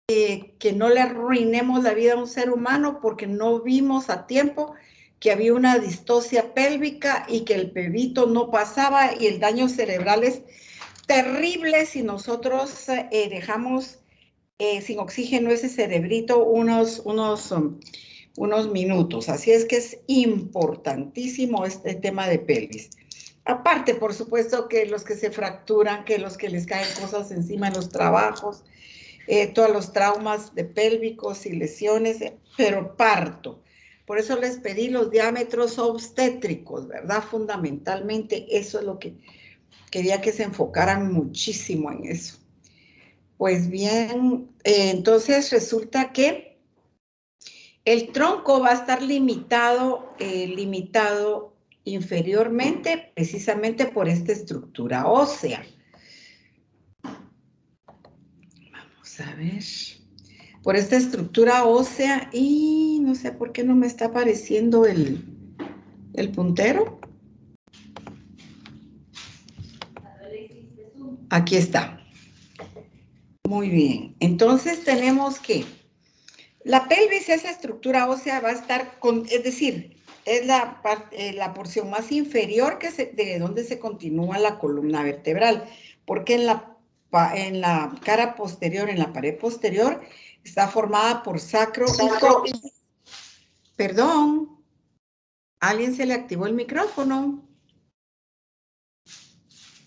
que no le arruinemos la vida a un ser humano porque no vimos a tiempo que había una distocia pélvica y que el bebito no pasaba y el daño cerebral es terrible si nosotros dejamos sin oxígeno ese cerebrito unos minutos. Así es que es importantísimo este tema de pelvis. Aparte, por supuesto, que los que se fracturan, que los que les caen cosas encima en los trabajos, todos los traumas de pélvicos y lesiones, pero parto. Por eso les pedí los diámetros obstétricos, ¿verdad? Fundamentalmente, eso es lo que quería que se enfocaran muchísimo en eso. Pues bien, entonces resulta que el tronco va a estar limitado inferiormente precisamente por esta estructura ósea. Vamos a ver. Por esta estructura ósea y no sé por qué no me está apareciendo el puntero. Aquí está. Muy bien. Entonces tenemos que la pelvis, esa estructura ósea va a estar es decir, es la porción más inferior de donde se continúa la columna vertebral, porque en la cara posterior, en la pared posterior, está formada por sacro y coxis. Perdón, ¿a alguien se le activó el micrófono?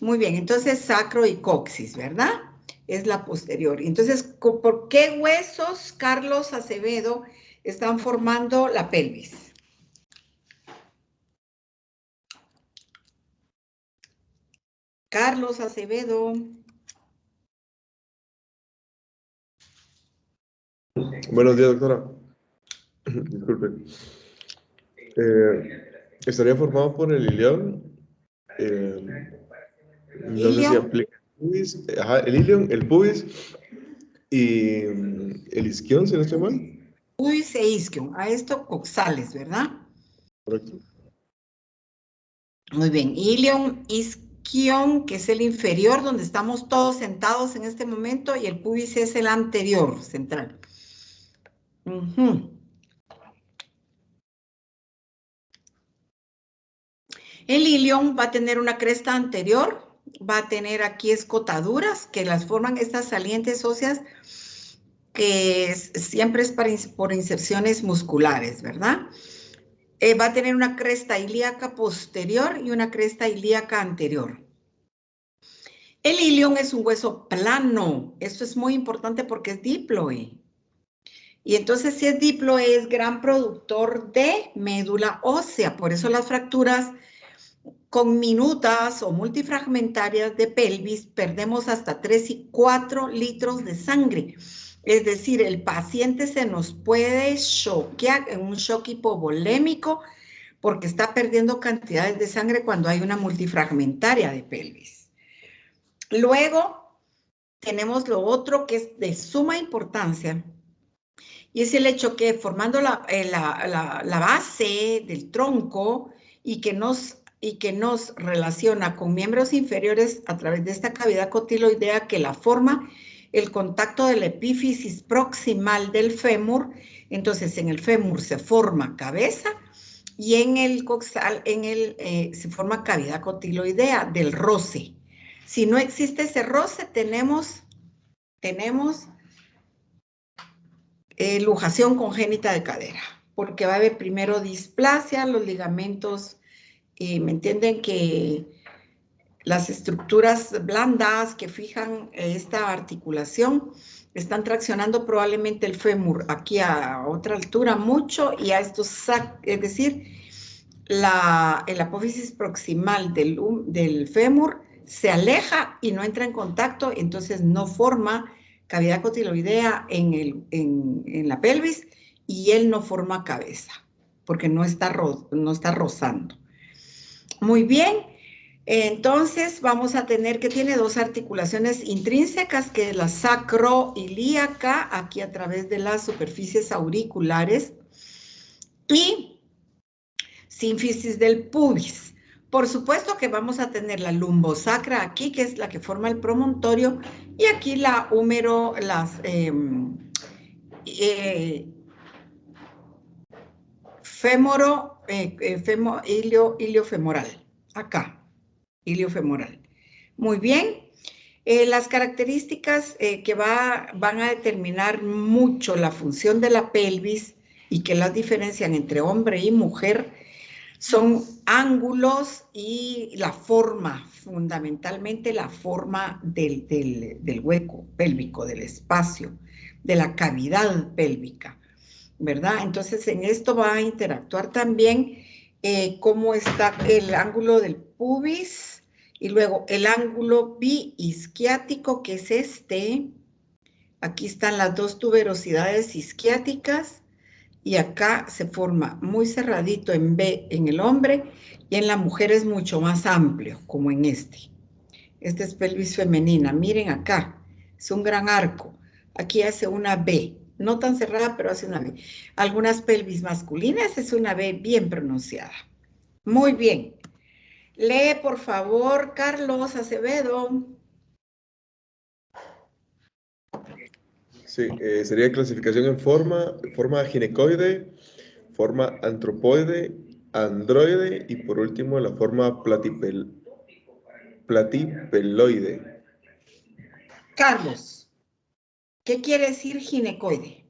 Muy bien, entonces sacro y coxis, ¿verdad? Es la posterior. Entonces, ¿por qué huesos, Carlos Acevedo, están formando la pelvis? Carlos Acevedo. Buenos días, doctora. Disculpe. Estaría formado por el ilion. No sé si aplica el pubis. Ajá, el ilion, el pubis y el isquion, si no estoy mal. Pubis e isquion. A esto coxales, ¿verdad? Correcto. Muy bien. Ilion, isquion, que es el inferior, donde estamos todos sentados en este momento, y el pubis es el anterior, central. El ilion va a tener una cresta anterior, va a tener aquí escotaduras que las forman estas salientes óseas, que siempre es por inserciones musculares, ¿verdad? Va a tener una cresta ilíaca posterior y una cresta ilíaca anterior. El ilion es un hueso plano. Esto es muy importante porque es diploe. Y entonces, si es diploe, es gran productor de médula ósea. Por eso las fracturas conminutas o multifragmentarias de pelvis perdemos hasta 3 y 4 litros de sangre. Es decir, el paciente se nos puede choquear en un shock hipovolémico porque está perdiendo cantidades de sangre cuando hay una multifragmentaria de pelvis. Luego, tenemos lo otro que es de suma importancia, y es el hecho que formando la base del tronco y que nos relaciona con miembros inferiores a través de esta cavidad cotiloidea que la forma el contacto de la epífisis proximal del fémur. Entonces, en el fémur se forma cabeza y en el coxal se forma cavidad cotiloidea del roce. Si no existe ese roce, tenemos lujación congénita de cadera, porque va a haber primero displasia, los ligamentos, ¿me entienden? Que las estructuras blandas que fijan esta articulación están traccionando probablemente el fémur aquí a otra altura mucho y a estos, es decir, el apófisis proximal del fémur se aleja y no entra en contacto, entonces no forma cavidad cotiloidea en la pelvis y él no forma cabeza porque no está rozando. Muy bien. Entonces vamos a tener que tiene dos articulaciones intrínsecas, que es la sacroilíaca, aquí a través de las superficies auriculares, y sínfisis del pubis. Por supuesto que vamos a tener la lumbosacra aquí, que es la que forma el promontorio, y aquí la Iliofemoral. Acá, iliofemoral. Muy bien. Las características que van a determinar mucho la función de la pelvis y que las diferencian entre hombre y mujer son ángulos y la forma, fundamentalmente la forma del hueco pélvico, del espacio, de la cavidad pélvica, ¿verdad? Entonces, en esto va a interactuar también cómo está el ángulo del pubis y luego el ángulo biisquiático, que es este. Aquí están las dos tuberosidades isquiáticas y acá se forma muy cerradito en B en el hombre y en la mujer es mucho más amplio, como en este. Este es pelvis femenina. Miren acá, es un gran arco. Aquí hace una B, no tan cerrada, pero hace una B. Algunas pelvis masculinas es una B bien pronunciada. Muy bien. Lee, por favor, Carlos Acevedo. Sí, sería clasificación en forma ginecoide, forma antropoide, androide y por último la forma platipeloide. Carlos, ¿qué quiere decir ginecoide?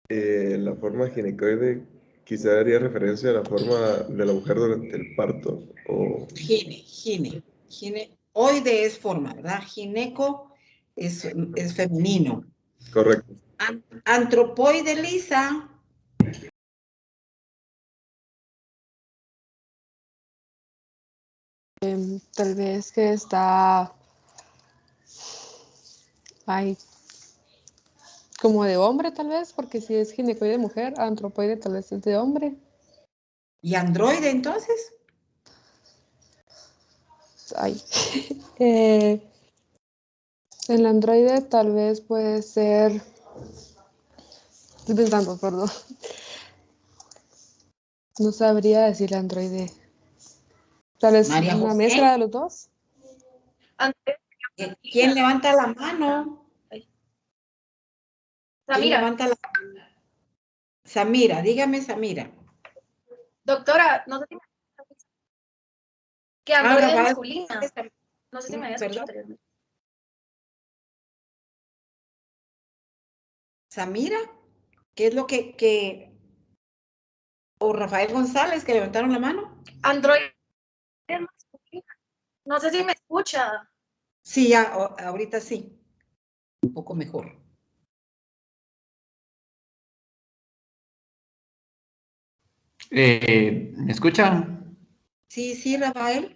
La forma ginecoide quizá haría referencia a la forma de la mujer durante el parto. O... Gineoide es forma, ¿verdad? Gineco es femenino. Correcto. Antropoide, Lisa. Tal vez que está ahí como de hombre, tal vez, porque si es ginecoide de mujer, antropoide tal vez es de hombre. ¿Y androide entonces? Ay. El androide tal vez puede ser. Estoy pensando, perdón. No sabría decir androide. Tal vez María una José. mezcla de los dos. ¿Quién levanta la mano? ¿Quién levanta la mano? Samira, dígame, Samira. Doctora, no sé si me... Que androide Rafael, masculina. No sé si me había escuchado anteriormente. Samira, ¿qué es lo que... o Rafael González, que levantaron la mano? Androide masculina. No sé si me escucha. Sí, ya, ahorita sí. Un poco mejor. ¿Me escuchan? Sí, Rafael.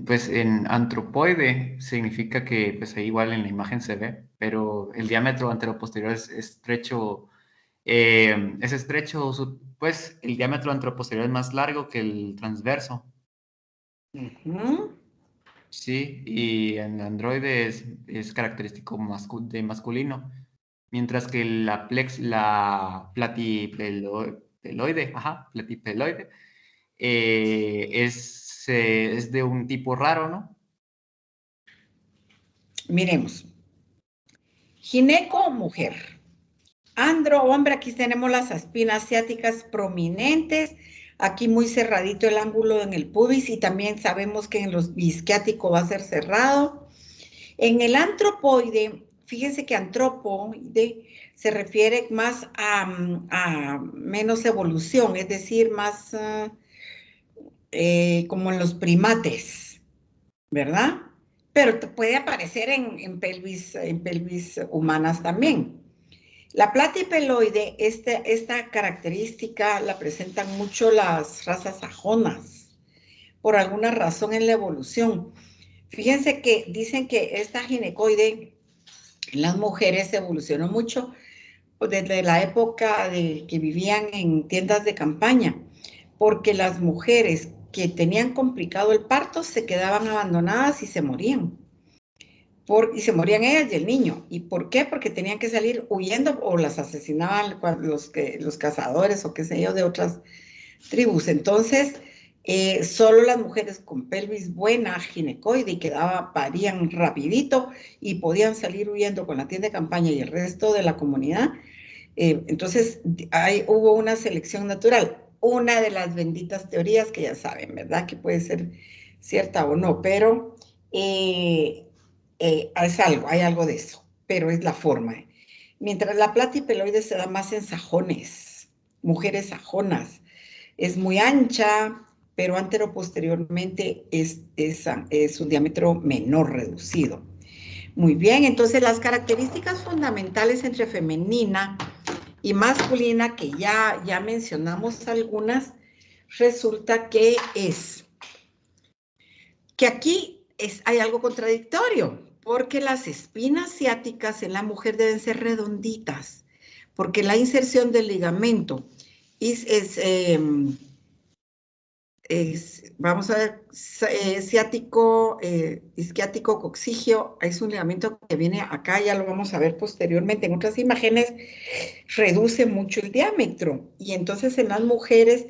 Pues en antropoide significa que pues ahí igual en la imagen se ve, pero el diámetro anteroposterior es estrecho, pues el diámetro anteroposterior es más largo que el transverso. Sí, y en androide es característico de masculino, mientras que la platipeloide, es de un tipo raro, ¿no? Miremos. Gineco, mujer. Andro, hombre, aquí tenemos las espinas ciáticas prominentes. Aquí muy cerradito el ángulo en el pubis y también sabemos que en los isquiático va a ser cerrado. En el antropoide, fíjense que antropoide se refiere más a menos evolución, es decir, más como en los primates, ¿verdad? Pero puede aparecer en pelvis humanas también. La platipeloide, esta característica la presentan mucho las razas sajonas, por alguna razón en la evolución. Fíjense que dicen que esta ginecoide en las mujeres evolucionó mucho desde la época de que vivían en tiendas de campaña, porque las mujeres que tenían complicado el parto se quedaban abandonadas y se morían. Y se morían ellas y el niño. ¿Y por qué? Porque tenían que salir huyendo o las asesinaban los cazadores o qué sé yo de otras tribus. Entonces, Solo las mujeres con pelvis buena, ginecoide, y parían rapidito y podían salir huyendo con la tienda de campaña y el resto de la comunidad. Entonces, hubo una selección natural. Una de las benditas teorías que ya saben, ¿verdad? Que puede ser cierta o no, pero hay algo de eso, pero es la forma. Mientras la platipeloide se da más en sajones, mujeres sajonas, es muy ancha, pero anteroposteriormente es un diámetro menor, reducido. Muy bien, entonces las características fundamentales entre femenina y masculina, que ya mencionamos algunas, resulta que aquí hay algo contradictorio, porque las espinas ciáticas en la mujer deben ser redonditas, porque la inserción del ligamento vamos a ver, ciático, isquiático, coxigio, es un ligamento que viene acá, ya lo vamos a ver posteriormente en otras imágenes, reduce mucho el diámetro, y entonces en las mujeres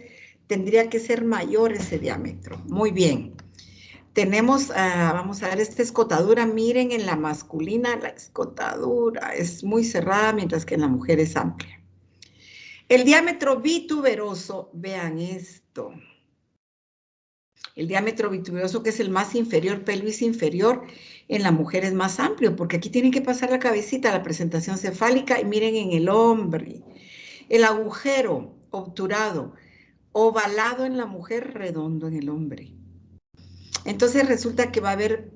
tendría que ser mayor ese diámetro. Muy bien. Tenemos, vamos a ver, esta escotadura, miren, en la masculina la escotadura es muy cerrada, mientras que en la mujer es amplia. El diámetro bituberoso, vean esto. El diámetro bituberoso, que es el más inferior, pelvis inferior, en la mujer es más amplio, porque aquí tienen que pasar la cabecita, la presentación cefálica, y miren en el hombre. El agujero obturado, ovalado en la mujer, redondo en el hombre. Entonces resulta que va a haber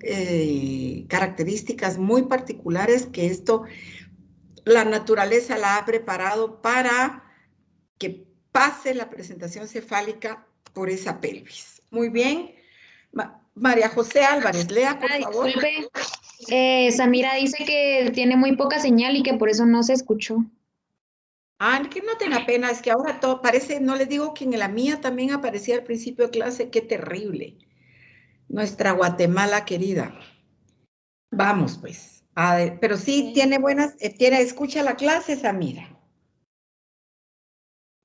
características muy particulares que esto, la naturaleza la ha preparado para que pase la presentación cefálica por esa pelvis. Muy bien. María José Álvarez, lea, por favor. Disculpe, Samira dice que tiene muy poca señal y que por eso no se escuchó. Que no tenga pena, es que ahora todo parece, no les digo que en la mía también aparecía al principio de clase, qué terrible. Nuestra Guatemala querida. Vamos, pues. Pero sí tiene buenas, escucha la clase, Samira.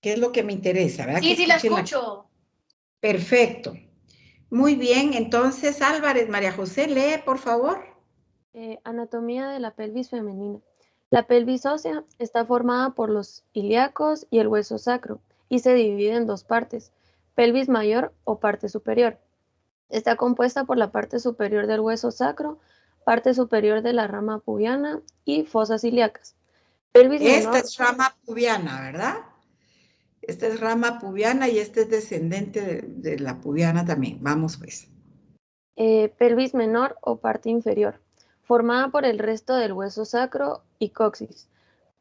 ¿Qué es lo que me interesa? ¿Verdad? Sí, sí la escucho. Perfecto. Muy bien, entonces Álvarez, María José, lee, por favor. Anatomía de la pelvis femenina. La pelvis ósea está formada por los ilíacos y el hueso sacro y se divide en dos partes, pelvis mayor o parte superior. Está compuesta por la parte superior del hueso sacro, parte superior de la rama pubiana y fosas ilíacas. Pelvis Esta menor, es rama pubiana, ¿verdad? Esta es rama pubiana y este es descendente de la pubiana también. Vamos, pues. pelvis menor o parte inferior, formada por el resto del hueso sacro y coxis,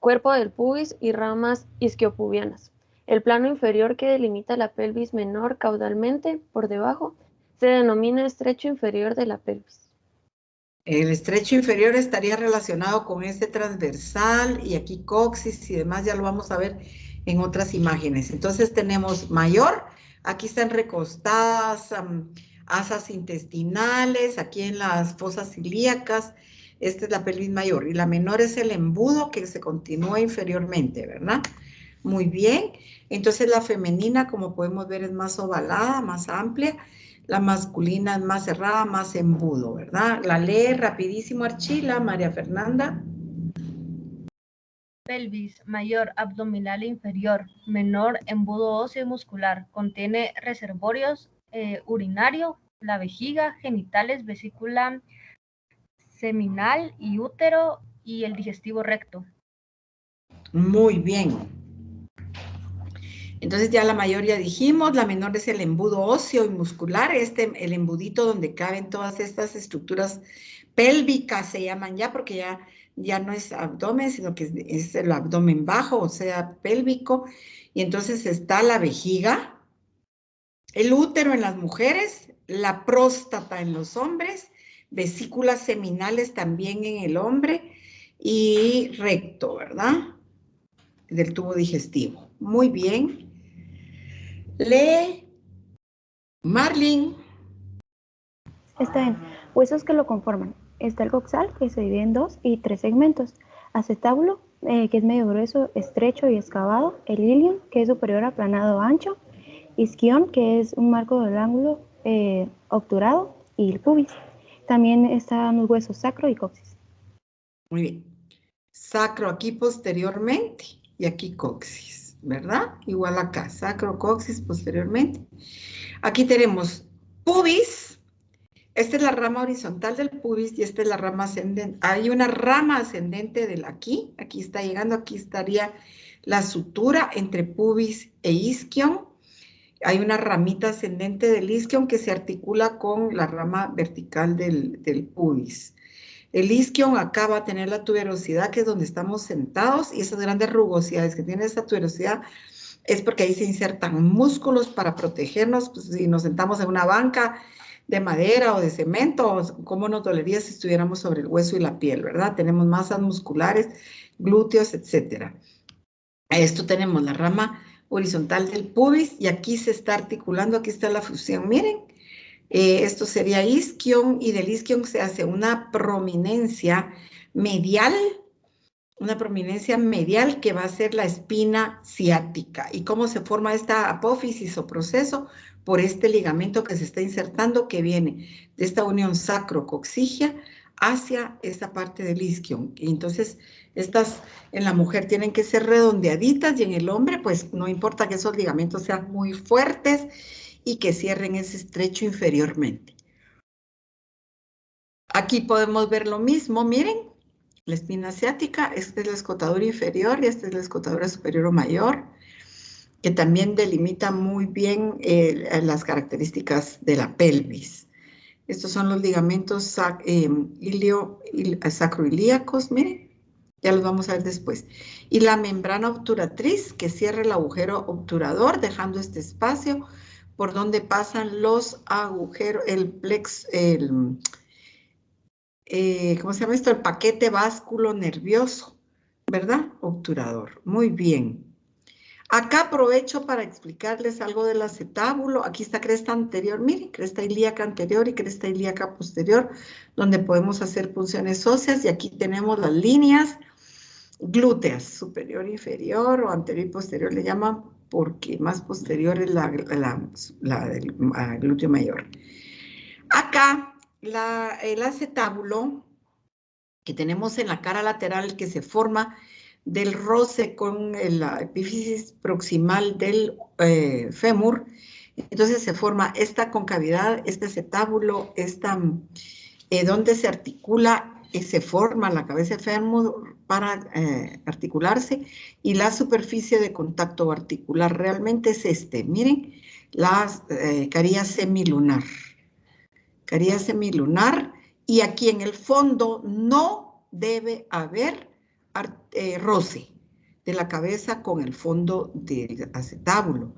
cuerpo del pubis y ramas isquiopubianas. El plano inferior que delimita la pelvis menor caudalmente, por debajo, se denomina estrecho inferior de la pelvis. El estrecho inferior estaría relacionado con este transversal y aquí coxis y demás, ya lo vamos a ver en otras imágenes. Entonces tenemos mayor, aquí están recostadas asas intestinales, aquí en las fosas ilíacas, esta es la pelvis mayor, y la menor es el embudo que se continúa inferiormente, ¿verdad? Muy bien, entonces la femenina, como podemos ver, es más ovalada, más amplia, la masculina es más cerrada, más embudo, ¿verdad? La lee rapidísimo Archila, María Fernanda. Pelvis mayor, abdominal e inferior, menor, embudo óseo y muscular, contiene reservorios urinario, la vejiga, genitales, vesícula seminal y útero y el digestivo recto. Muy bien. Entonces ya la mayor ya dijimos, la menor es el embudo óseo y muscular, el embudito donde caben todas estas estructuras pélvicas se llaman ya, porque ya no es abdomen, sino que es el abdomen bajo, o sea, pélvico. Y entonces está la vejiga, el útero en las mujeres, la próstata en los hombres, vesículas seminales también en el hombre y recto, ¿verdad? Del tubo digestivo. Muy bien. Lee, Marlene. Está bien. Huesos que lo conforman. Está el coxal, que se divide en 2 y 3 segmentos. Acetábulo, que es medio grueso, estrecho y excavado. El ilion, que es superior, aplanado, ancho. isquión, que es un marco del ángulo obturado, y el pubis. También están los huesos sacro y coxis. Muy bien. Sacro aquí posteriormente y aquí coxis, ¿verdad? Igual acá, sacro, coxis posteriormente. Aquí tenemos pubis. Esta es la rama horizontal del pubis y esta es la rama ascendente. Hay una rama ascendente del aquí está llegando, aquí estaría la sutura entre pubis e isquion. Hay una ramita ascendente del isquion que se articula con la rama vertical del pubis. El isquion acá va a tener la tuberosidad, que es donde estamos sentados, y esas grandes rugosidades que tiene esa tuberosidad es porque ahí se insertan músculos para protegernos. Pues, si nos sentamos en una banca de madera o de cemento, ¿cómo nos dolería si estuviéramos sobre el hueso y la piel, verdad? Tenemos masas musculares, glúteos, etcétera. Esto tenemos la rama horizontal del pubis y aquí se está articulando, aquí está la fusión, miren. Esto sería isquion y del isquion se hace una prominencia medial que va a ser la espina ciática. ¿Y cómo se forma esta apófisis o proceso? Por este ligamento que se está insertando, que viene de esta unión sacro-coxigia hacia esta parte del isquion. Y entonces, estas en la mujer tienen que ser redondeaditas y en el hombre, pues no importa que esos ligamentos sean muy fuertes y que cierren ese estrecho inferiormente. Aquí podemos ver lo mismo, miren. La espina ciática, esta es la escotadura inferior y esta es la escotadura superior o mayor, que también delimita muy bien las características de la pelvis. Estos son los ligamentos sacroilíacos, miren, ya los vamos a ver después. Y la membrana obturatriz, que cierra el agujero obturador, dejando este espacio por donde pasan los agujeros, ¿cómo se llama esto? El paquete básculo nervioso, ¿verdad? Obturador. Muy bien. Acá aprovecho para explicarles algo del acetábulo. Aquí está cresta anterior, miren, cresta ilíaca anterior y cresta ilíaca posterior, donde podemos hacer punciones óseas. Y aquí tenemos las líneas glúteas, superior, inferior o anterior y posterior le llaman, porque más posterior es la del glúteo mayor. Acá el acetábulo que tenemos en la cara lateral, que se forma del roce con la epífisis proximal del fémur. Entonces se forma esta concavidad, este acetábulo, donde se articula y se forma la cabeza de fémur para articularse, y la superficie de contacto articular realmente es miren, la caría semilunar. Caría semilunar, y aquí en el fondo no debe haber roce de la cabeza con el fondo del acetábulo.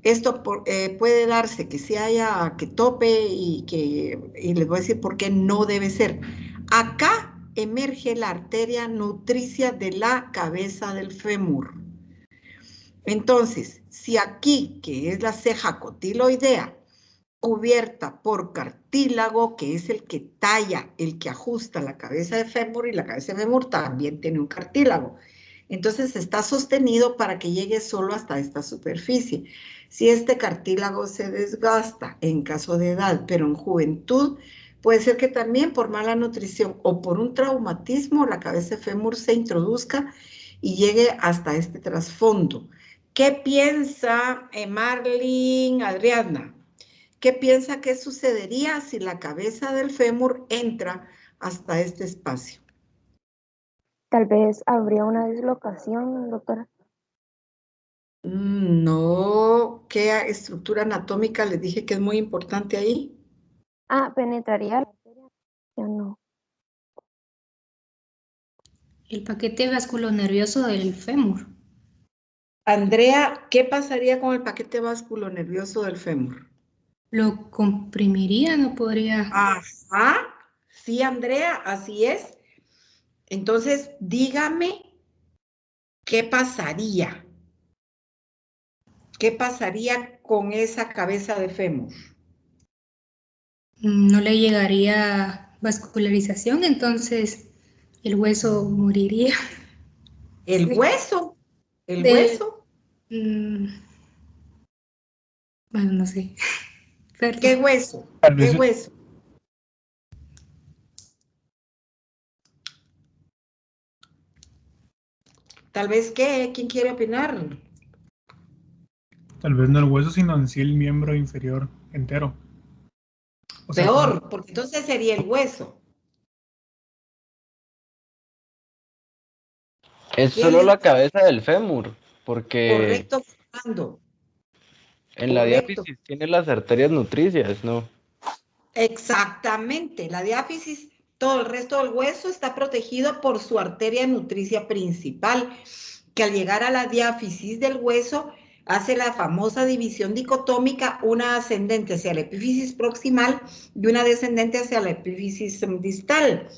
Esto puede darse que se haya, que tope y les voy a decir por qué no debe ser. Acá emerge la arteria nutricia de la cabeza del fémur. Entonces, si aquí, que es la ceja cotiloidea, cubierta por cartílago, que es el que talla, el que ajusta la cabeza de fémur, y la cabeza de fémur también tiene un cartílago. Entonces está sostenido para que llegue solo hasta esta superficie. Si este cartílago se desgasta en caso de edad, pero en juventud, puede ser que también por mala nutrición o por un traumatismo la cabeza de fémur se introduzca y llegue hasta este trasfondo. ¿Qué piensa Marlene, Adriana? ¿Qué piensa que sucedería si la cabeza del fémur entra hasta este espacio? Tal vez habría una dislocación, doctora. No, ¿qué estructura anatómica les dije que es muy importante ahí? Penetraría la arteria. Ya no. El paquete vasculonervioso del fémur. Andrea, ¿qué pasaría con el paquete vasculonervioso del fémur? Lo comprimiría, no podría. Ajá, sí, Andrea, así es. Entonces, dígame, ¿qué pasaría? ¿Qué pasaría con esa cabeza de fémur? No le llegaría vascularización, entonces el hueso moriría. ¿El hueso? ¿El Del- hueso? Bueno, no sé. Perdón. ¿Qué hueso? Tal ¿Qué vez- hueso? Tal vez, ¿qué? ¿Quién quiere opinar? Tal vez no el hueso, sino en sí el miembro inferior entero. O sea, Peor, porque entonces sería el hueso. Es ¿Quién solo les la cabeza del fémur, porque correcto, Fernando? en la Correcto. diáfisis tiene las arterias nutricias, ¿no? Exactamente. La diáfisis, todo el resto del hueso está protegido por su arteria nutricia principal, que al llegar a la diáfisis del hueso hace la famosa división dicotómica, una ascendente hacia la epífisis proximal y una descendente hacia la epífisis distal.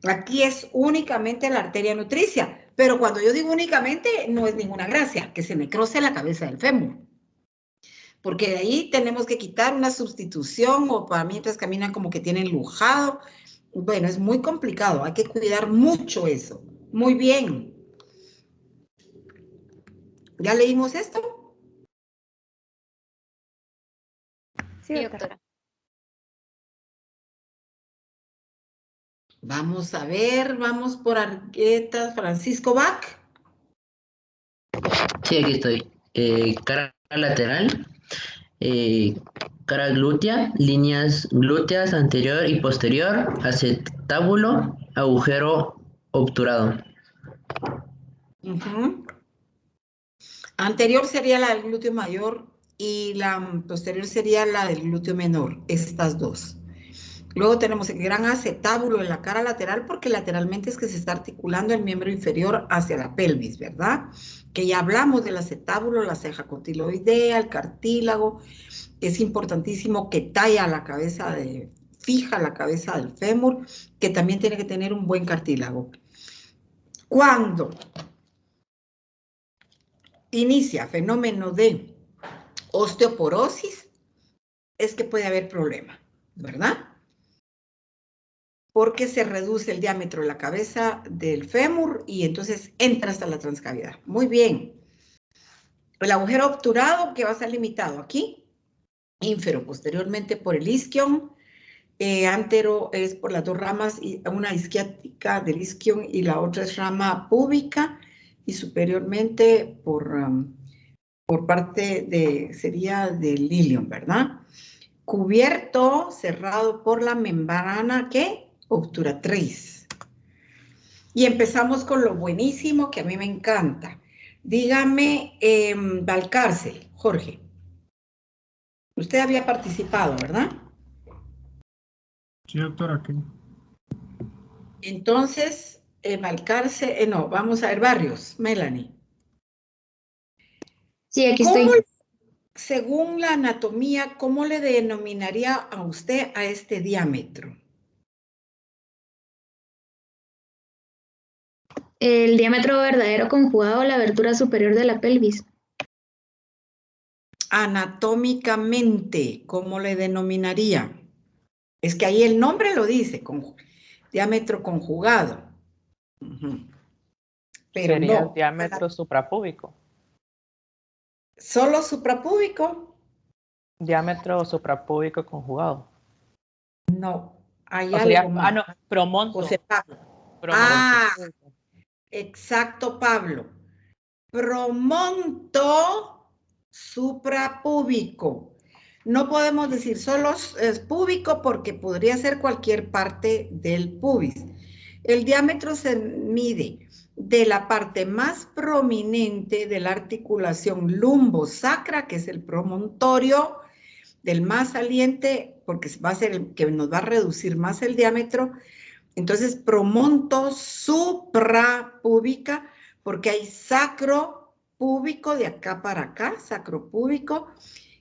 Aquí es únicamente la arteria nutricia, pero cuando yo digo únicamente, no es ninguna gracia, que se necrose la cabeza del fémur. Porque de ahí tenemos que quitar una sustitución o para mientras caminan como que tienen lujado. Bueno, es muy complicado, hay que cuidar mucho eso. Muy bien. ¿Ya leímos esto? Sí, Sí, doctora. doctora. Vamos a ver, vamos por Argueta, Francisco Bach. Sí, aquí estoy. Cara lateral, eh, cara glútea, líneas glúteas anterior y posterior, acetábulo, agujero obturado. Anterior sería la del glúteo mayor y la posterior sería la del glúteo menor, estas dos. Luego tenemos el gran acetábulo en la cara lateral, porque lateralmente es que se está articulando el miembro inferior hacia la pelvis, ¿verdad? Que ya hablamos del acetábulo, la ceja cotiloidea, el cartílago. Es importantísimo que talla la cabeza fija la cabeza del fémur, que también tiene que tener un buen cartílago. Cuando inicia fenómeno de osteoporosis, es que puede haber problema, ¿verdad? Porque se reduce el diámetro de la cabeza del fémur y entonces entra hasta la transcavidad. Muy bien. El agujero obturado, que va a estar limitado aquí, ínfero, posteriormente por el isquion, antero es por las dos ramas, una isquiática del isquion y la otra es rama púbica, y superiormente por parte sería del ilion, ¿verdad? Cubierto, cerrado por la membrana, ¿qué? Obturatriz. Y empezamos con lo buenísimo que a mí me encanta. Dígame, Valcárcel, Jorge. Usted había participado, ¿verdad? sí, doctora, aquí. Entonces, Valcárcel, no, vamos a ver, Barrios, Melanie. Sí, aquí ¿Cómo, estoy. según la anatomía, cómo le denominaría a usted a este diámetro? El diámetro verdadero conjugado a la abertura superior de la pelvis. Anatómicamente, ¿cómo le denominaría? Es que ahí el nombre lo dice, diámetro conjugado. Pero Sería el no. diámetro suprapúbico. ¿Solo suprapúbico? Diámetro suprapúbico conjugado. No, hay O sería, algo más. no, promonto. José Pablo. Promonto. Exacto, Pablo. Promonto suprapúbico. No podemos decir solo es púbico porque podría ser cualquier parte del pubis. El diámetro se mide de la parte más prominente de la articulación lumbosacra, que es el promontorio, del más saliente, porque va a ser el que nos va a reducir más el diámetro. Entonces, promonto suprapúbica, porque hay sacropúbico de acá para acá, sacropúbico,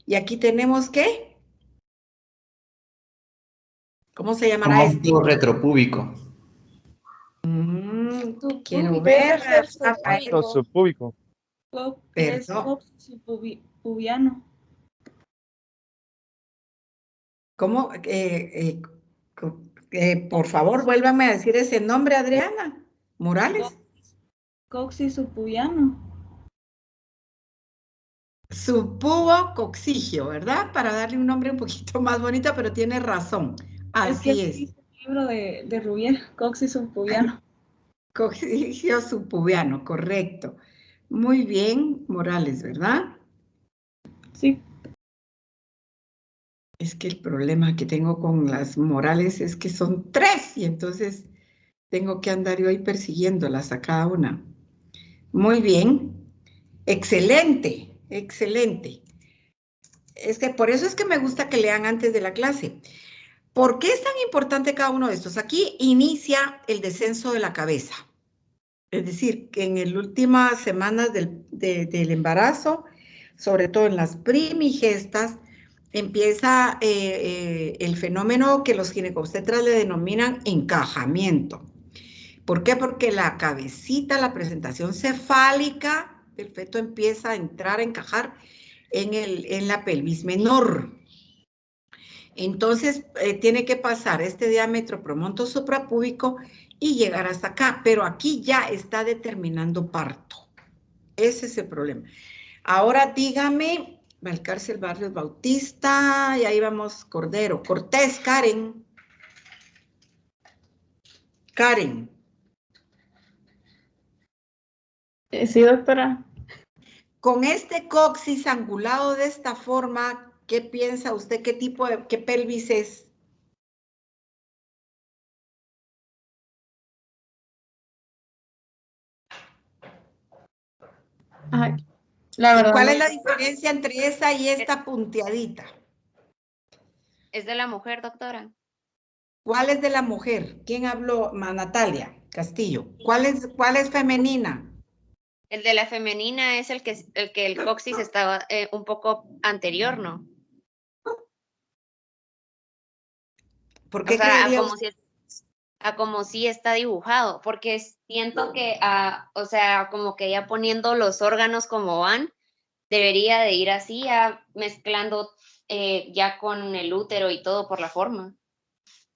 y aquí tenemos ¿qué? ¿Cómo se llamará este? Retropúbico. Quiero ver, Rafael. Subpúbico. Perdón. Pubiano. ¿Cómo? Por favor, vuélvame a decir ese nombre, Adriana Morales. Coxis supubiano. Subpubococcigio, ¿verdad? Para darle un nombre un poquito más bonito, pero tiene razón. Así es. Dice el libro de Rubier, coxis subpubiano. Coccigio subpubiano, correcto. Muy bien, Morales, ¿verdad? Sí. Es que el problema que tengo con las Morales es que son 3 y entonces tengo que andar yo ahí persiguiéndolas a cada una. Muy bien. Excelente, excelente. Por eso es que me gusta que lean antes de la clase. ¿Por qué es tan importante cada uno de estos? Aquí inicia el descenso de la cabeza. Es decir, que en las últimas semanas del embarazo, sobre todo en las primigestas, empieza el fenómeno que los ginecobstetras le denominan encajamiento. ¿Por qué? Porque la cabecita, la presentación cefálica del feto empieza a entrar, a encajar en la pelvis menor. Entonces, tiene que pasar este diámetro promonto suprapúbico y llegar hasta acá, pero aquí ya está determinando parto. Ese es el problema. Ahora dígame, Valcárcel Barrios Bautista, y ahí vamos, Cordero, Cortés, Karen. Karen. Sí, doctora. Con este coxis angulado de esta forma, ¿qué piensa usted? ¿Qué tipo de, qué pelvis es? Ay, la verdad. ¿Cuál es la diferencia entre esa y esta punteadita? Es de la mujer, doctora. ¿Cuál es de la mujer? ¿Quién habló? Natalia Castillo. ¿Cuál es femenina? El de la femenina es el que el coxis estaba un poco anterior, ¿no? ¿Por qué o sea, creería como si está dibujado, porque siento que, o sea, como que ya poniendo los órganos como van, debería de ir así, mezclando ya con el útero y todo por la forma,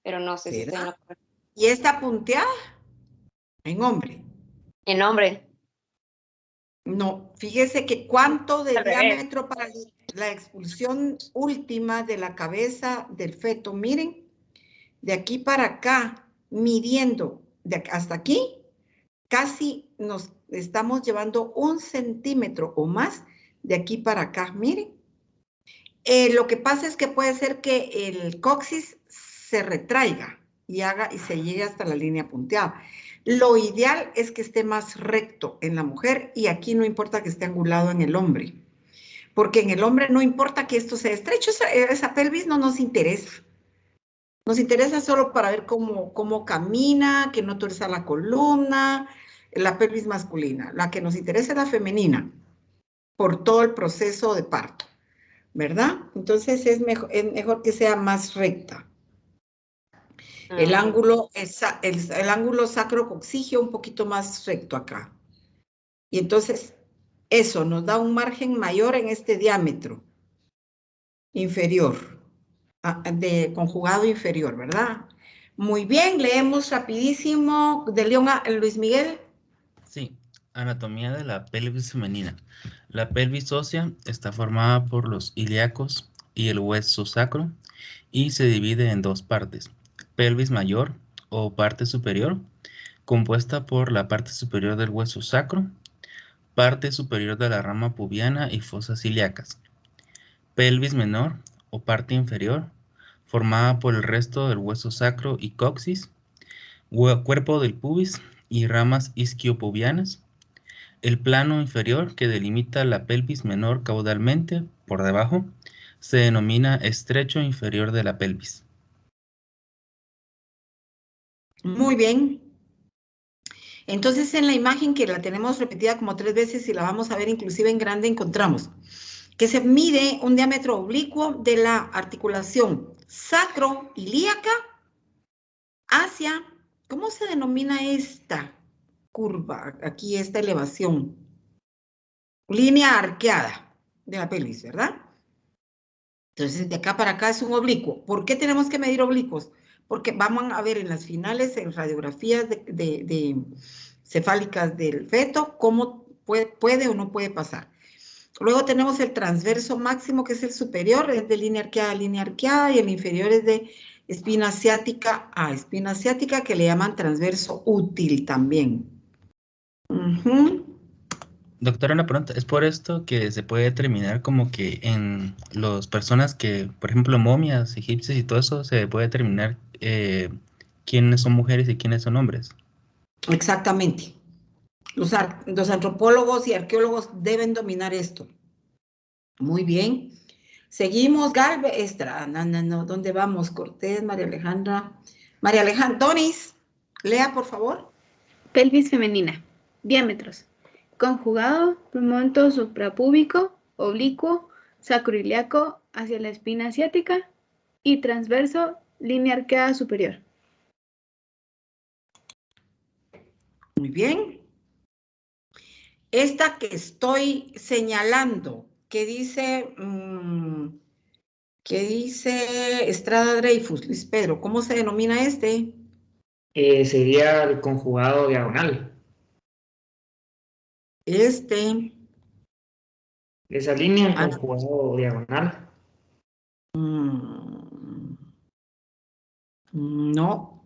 pero no sé si estoy en lo correcto. ¿Y esta punteada? En hombre. En hombre. No, fíjese que cuánto de diámetro para la expulsión última de la cabeza del feto. Miren, de aquí para acá, midiendo hasta aquí, casi nos estamos llevando 1 centímetro o más de aquí para acá. Miren. Lo que pasa es que puede ser que el coxis se retraiga y se llegue hasta la línea punteada. Lo ideal es que esté más recto en la mujer y aquí no importa que esté angulado en el hombre. Porque en el hombre no importa que esto sea estrecho, esa pelvis no nos interesa. Nos interesa solo para ver cómo camina, que no tuerza la columna, la pelvis masculina. La que nos interesa es la femenina, por todo el proceso de parto, ¿verdad? Entonces es mejor que sea más recta. El ángulo sacrococcigio un poquito más recto acá. Y entonces eso nos da un margen mayor en este diámetro inferior, de conjugado inferior, ¿verdad? Muy bien, leemos rapidísimo. De León a Luis Miguel. Sí, anatomía de la pelvis femenina. La pelvis ósea está formada por los ilíacos y el hueso sacro y se divide en 2 partes. Pelvis mayor o parte superior, compuesta por la parte superior del hueso sacro, parte superior de la rama pubiana y fosas ilíacas. Pelvis menor o parte inferior, formada por el resto del hueso sacro y coxis, cuerpo del pubis y ramas isquiopubianas. El plano inferior que delimita la pelvis menor caudalmente, por debajo, se denomina estrecho inferior de la pelvis. Muy bien. Entonces, en la imagen que la tenemos repetida como 3 veces y la vamos a ver inclusive en grande, encontramos que se mide un diámetro oblicuo de la articulación sacroilíaca hacia, ¿cómo se denomina esta curva? Aquí, esta elevación. Línea arqueada de la pelvis, ¿verdad? Entonces, de acá para acá es un oblicuo. ¿Por qué tenemos que medir oblicuos? Porque vamos a ver en las finales, en radiografías de cefálicas del feto, cómo puede o no puede pasar. Luego tenemos el transverso máximo, que es el superior, es de línea arqueada, y el inferior es de espina ciática a espina ciática, que le llaman transverso útil también. Doctora, una pregunta. ¿Es por esto que se puede determinar como que en las personas que, por ejemplo, momias egipcias y todo eso, se puede determinar quiénes son mujeres y quiénes son hombres? Exactamente. Los antropólogos y arqueólogos deben dominar esto. Muy bien. Seguimos, Galvez. No. ¿Dónde vamos? Cortés, María Alejandra. María Alejandra, Donis, lea, por favor. Pelvis femenina. Diámetros. Conjugado, promonto suprapúbico, oblicuo, sacroiliaco hacia la espina ciática y transverso, línea arqueada superior. Muy bien. Esta que estoy señalando, que dice Estrada Dreyfus, Luis Pedro, ¿cómo se denomina este? Sería el conjugado diagonal. Esa línea, el conjugado diagonal. No.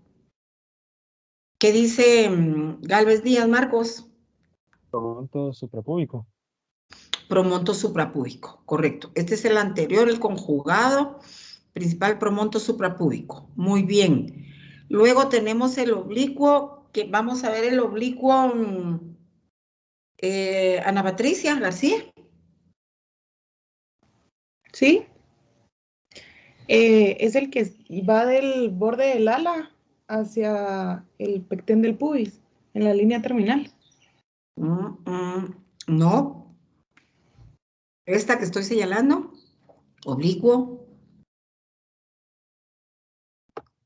¿Qué dice Galvez Díaz, Marcos? Promonto suprapúbico. Promonto suprapúbico, correcto. Este es el anterior, el conjugado principal, promonto suprapúbico. Muy bien. Luego tenemos el oblicuo, que vamos a ver el oblicuo, Ana Patricia García. Sí. Es el que va del borde del ala hacia el pecten del pubis, en la línea terminal. No. Esta que estoy señalando, oblicuo.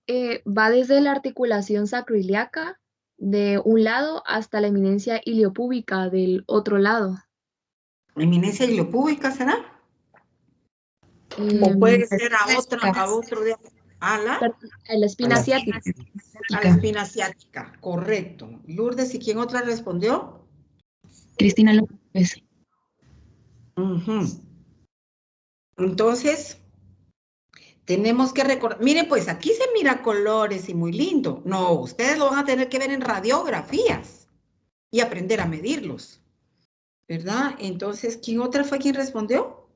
Va desde la articulación sacroiliaca de un lado hasta la eminencia iliopúbica del otro lado. ¿Eminencia iliopúbica será? ¿O puede ser a otro de a la espina ciática? A la espina ciática, correcto. Lourdes, ¿y quién otra respondió? Cristina López. Entonces, tenemos que recordar. Miren, pues aquí se mira colores y muy lindo. No, ustedes lo van a tener que ver en radiografías y aprender a medirlos, ¿verdad? Entonces, ¿quién otra fue quien respondió?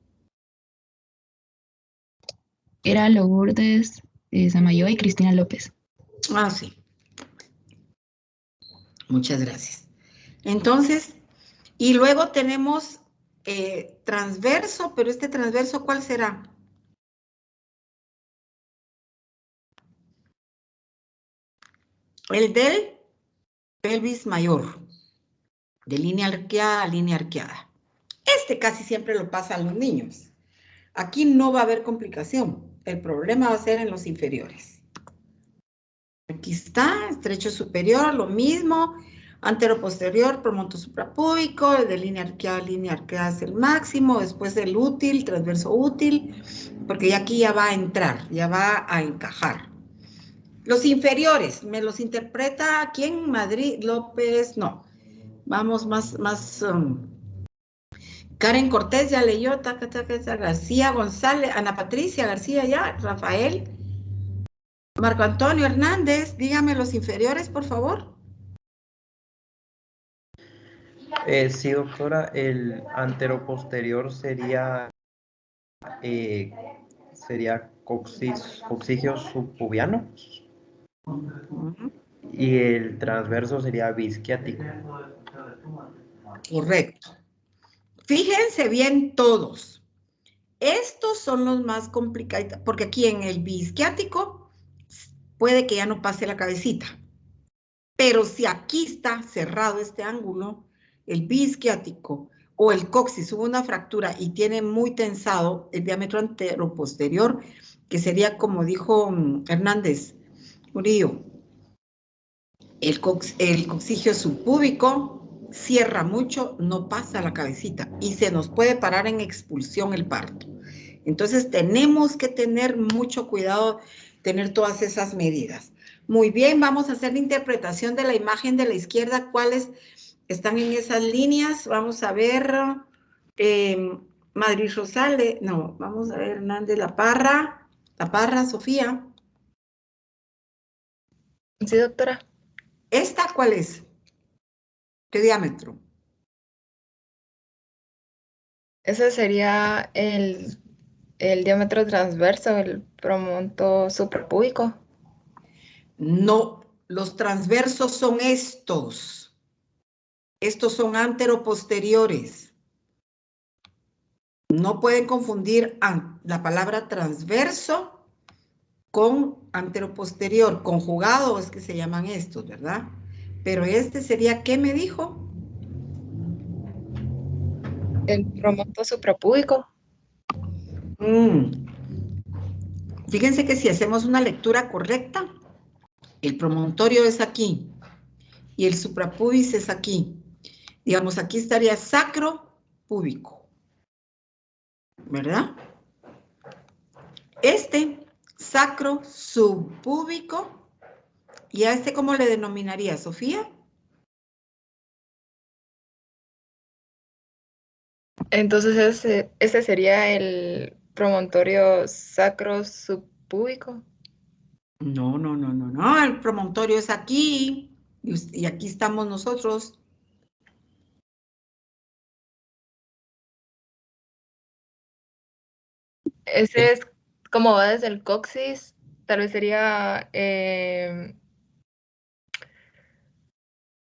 Era Lourdes Samayoa y Cristina López. Ah, sí. Muchas gracias. Entonces, y luego tenemos transverso, pero este transverso, ¿cuál será? El del pelvis mayor, de línea arqueada a línea arqueada. Este casi siempre lo pasa a los niños. Aquí no va a haber complicación. El problema va a ser en los inferiores. Aquí está, estrecho superior, lo mismo. Antero-posterior, promonto suprapúbico, el de línea arqueada es el máximo, después el útil, transverso útil, porque ya aquí ya va a entrar, ya va a encajar. Los inferiores, ¿me los interpreta quién? Madrid, López, no. Vamos más Karen Cortés ya leyó, García González, Ana Patricia García ya, Rafael, Marco Antonio Hernández, dígame los inferiores, por favor. Sí, doctora, el anteroposterior sería coxigio subpubiano y el transverso sería bisquiático. Correcto. Fíjense bien todos. Estos son los más complicados, porque aquí en el bisquiático puede que ya no pase la cabecita. Pero si aquí está cerrado este ángulo, el bisquiático o el coxis, hubo una fractura y tiene muy tensado el diámetro anteroposterior, que sería, como dijo Hernández Murillo, el coxigio subpúbico, cierra mucho, no pasa la cabecita y se nos puede parar en expulsión el parto. Entonces tenemos que tener mucho cuidado, tener todas esas medidas. Muy bien, vamos a hacer la interpretación de la imagen de la izquierda, cuáles están en esas líneas. Vamos a ver Madrid Rosales, no, vamos a ver, Hernández La Parra, Sofía. Sí, doctora. ¿Esta cuál es? ¿Qué diámetro? Ese sería el diámetro transverso, el promonto suprapúbico. No, los transversos son estos. Estos son anteroposteriores. No pueden confundir la palabra transverso con anteroposterior. Conjugado es que se llaman estos, ¿verdad? Pero este sería, ¿qué me dijo? El promonto suprapúbico. Fíjense que si hacemos una lectura correcta, el promontorio es aquí y el suprapubis es aquí. Digamos, aquí estaría sacropúbico, ¿verdad? Este, sacro subpúbico, ¿y a este cómo le denominaría, Sofía? Entonces ese sería el promontorio sacro subpúbico. No, no, no, no, no, el promontorio es aquí y aquí estamos nosotros. Ese es como va desde el coxis, tal vez sería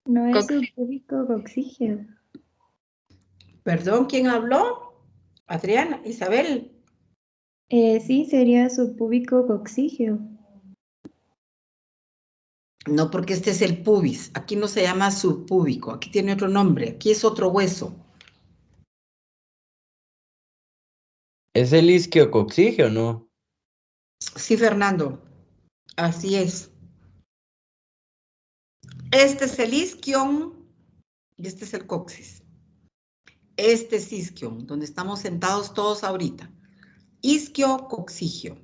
No es subpúbico coxígeo. Perdón, ¿quién habló? Adriana, Isabel. Sí, sería subpúbico coxígeo. No, porque este es el pubis. Aquí no se llama subpúbico. Aquí tiene otro nombre. Aquí es otro hueso. ¿Es el isquiocoxígeo o no? Sí, Fernando. Así es. Este es el isquion y este es el coxis. Este es isquion, donde estamos sentados todos ahorita. Isquiocoxigio,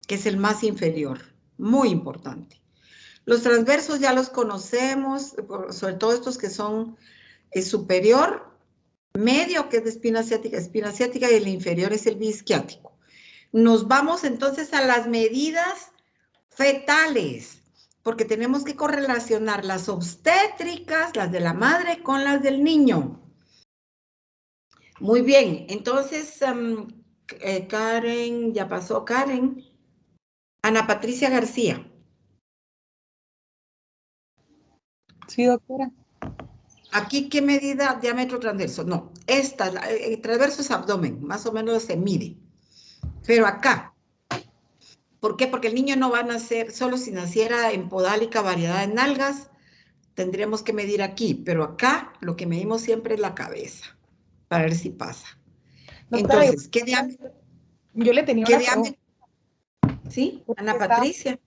que es el más inferior. Muy importante. Los transversos ya los conocemos, sobre todo estos que son superior, medio, que es de espina ciática, y el inferior es el biisquiático. Nos vamos entonces a las medidas fetales, porque tenemos que correlacionar las obstétricas, las de la madre, con las del niño. Muy bien, entonces, Karen, ya pasó Karen. Ana Patricia García. Sí, doctora. Aquí, ¿qué medida? Diámetro transverso. No, esta, el transverso es abdomen, más o menos se mide. Pero acá, ¿por qué? Porque el niño no va a nacer, solo si naciera en podálica variedad de nalgas, tendríamos que medir aquí, pero acá lo que medimos siempre es la cabeza, para ver si pasa. Doctora, entonces, ¿qué diámetro? Yo le tenía una pregunta. ¿Sí? Ana Patricia.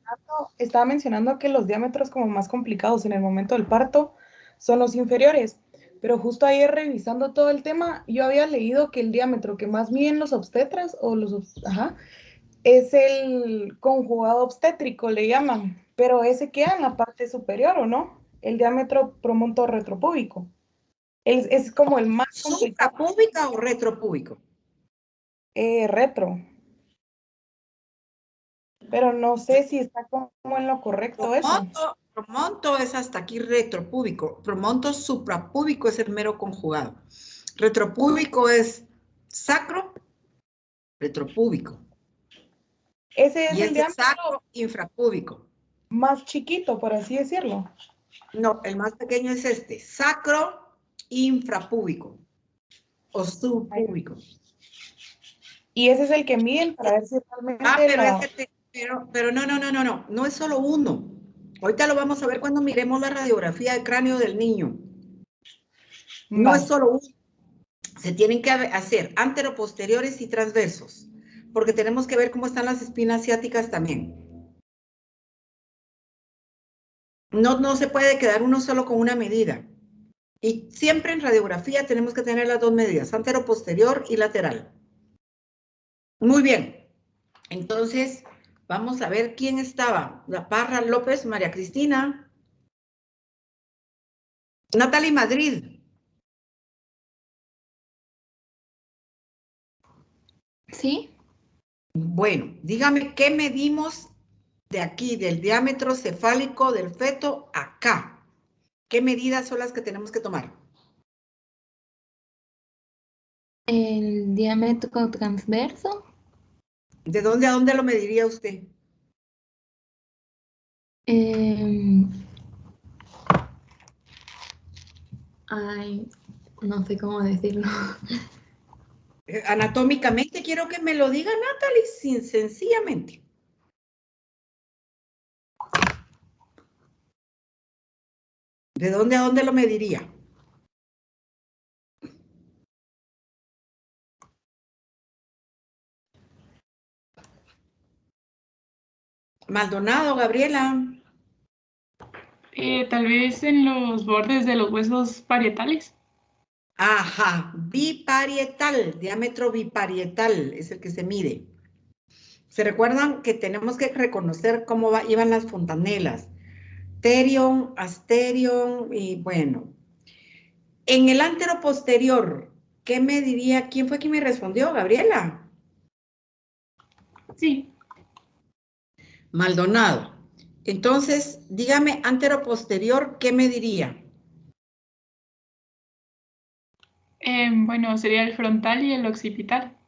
Estaba mencionando que los diámetros como más complicados en el momento del parto son los inferiores, pero justo ayer revisando todo el tema, yo había leído que el diámetro que más miden los obstetras es el conjugado obstétrico, le llaman, pero ese queda en la parte superior, ¿o no? El diámetro promonto retropúbico. Es como el más complicado. ¿Suprapúbica o retropúbico? Retro. Pero no sé si está como en lo correcto eso. Promonto es hasta aquí retropúbico. Promonto suprapúbico es el mero conjugado. Retropúbico es sacro, retropúbico. Ese es y el diámetro sacro infrapúbico. Más chiquito, por así decirlo. No, el más pequeño es este, sacro infrapúbico o subpúbico. Y ese es el que miden para ver si realmente pero no es solo uno. Ahorita lo vamos a ver cuando miremos la radiografía del cráneo del niño. No es solo uno. Se tienen que hacer anteroposteriores y transversos, porque tenemos que ver cómo están las espinas ciáticas también. No se puede quedar uno solo con una medida. Y siempre en radiografía tenemos que tener las dos medidas, anteroposterior y lateral. Muy bien. Entonces, vamos a ver quién estaba. La Parra López, María Cristina. Natalie Madrid. Sí. Bueno, dígame qué medimos de aquí, del diámetro cefálico del feto acá. ¿Qué medidas son las que tenemos que tomar? El diámetro transverso. ¿De dónde a dónde lo mediría usted? Ay, no sé cómo decirlo. Anatómicamente quiero que me lo diga Natalie, sencillamente. ¿De dónde a dónde lo mediría? Maldonado, Gabriela. Tal vez en los bordes de los huesos parietales. Ajá, biparietal, diámetro biparietal es el que se mide. ¿Se recuerdan que tenemos que reconocer cómo iban las fontanelas? Terion, asterion y bueno. En el anteroposterior, ¿qué me diría? ¿Quién fue quien me respondió? Gabriela. Sí. Maldonado. Entonces, dígame anteroposterior, ¿qué me diría? Bueno, sería el frontal y el occipital.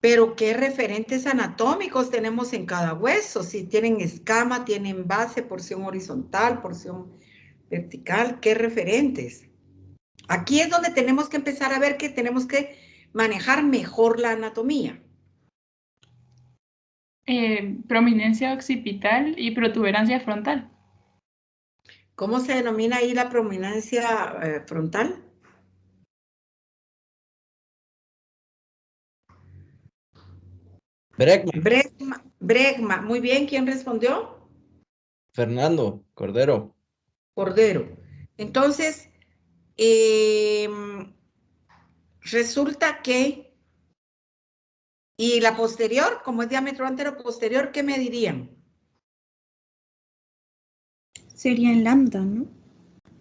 Pero ¿qué referentes anatómicos tenemos en cada hueso? Si tienen escama, tienen base, porción horizontal, porción vertical, ¿qué referentes? Aquí es donde tenemos que empezar a ver que tenemos que manejar mejor la anatomía. Prominencia occipital y protuberancia frontal. ¿Cómo se denomina ahí la prominencia frontal? Bregman. Bregma. Muy bien, ¿quién respondió? Fernando Cordero. Cordero. Entonces, resulta que, y la posterior, como es diámetro antero-posterior, ¿qué me dirían? Sería en lambda, ¿no?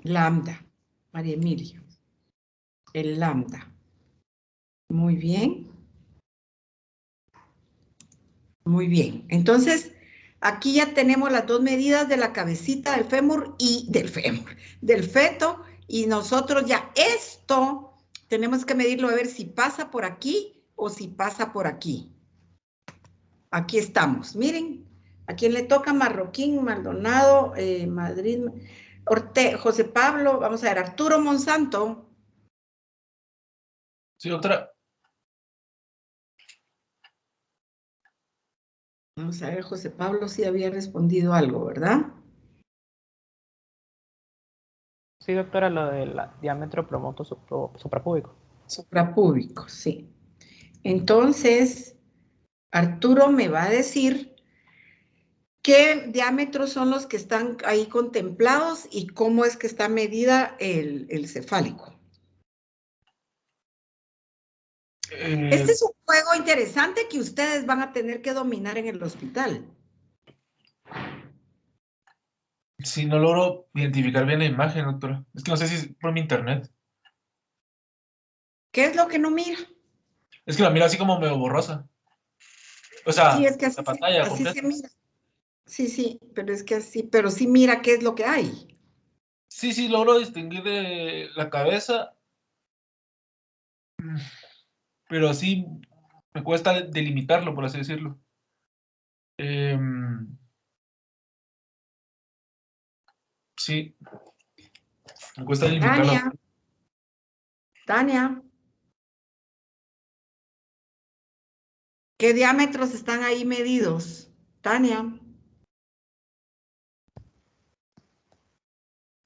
Lambda, María Emilia. El lambda. Muy bien. Muy bien. Entonces, aquí ya tenemos las dos medidas de la cabecita del fémur y del feto, y nosotros ya esto tenemos que medirlo a ver si pasa por aquí o si pasa por aquí. Aquí estamos. Miren, a quién le toca: Marroquín, Maldonado, Madrid, José Pablo, vamos a ver, Arturo Monsanto. Sí, doctora. Vamos a ver, José Pablo sí había respondido algo, ¿verdad? Sí, doctora, lo del diámetro promoto suprapúbico. Suprapúbico, sí. Entonces, Arturo me va a decir qué diámetros son los que están ahí contemplados y cómo es que está medida el cefálico. Este es un juego interesante que ustedes van a tener que dominar en el hospital. Sí, no logro identificar bien la imagen, doctora. Es que no sé si es por mi internet. ¿Qué es lo que no mira? Es que la mira así como medio borrosa. O sea, Sí, es que así, la pantalla así se completa. mira. Sí, sí, pero es que así, pero sí mira qué es lo que hay. Sí, sí, logro distinguir de la cabeza. Pero sí me cuesta delimitarlo, por así decirlo. Sí, me cuesta delimitarlo. Tania. ¿Qué diámetros están ahí medidos? Tania.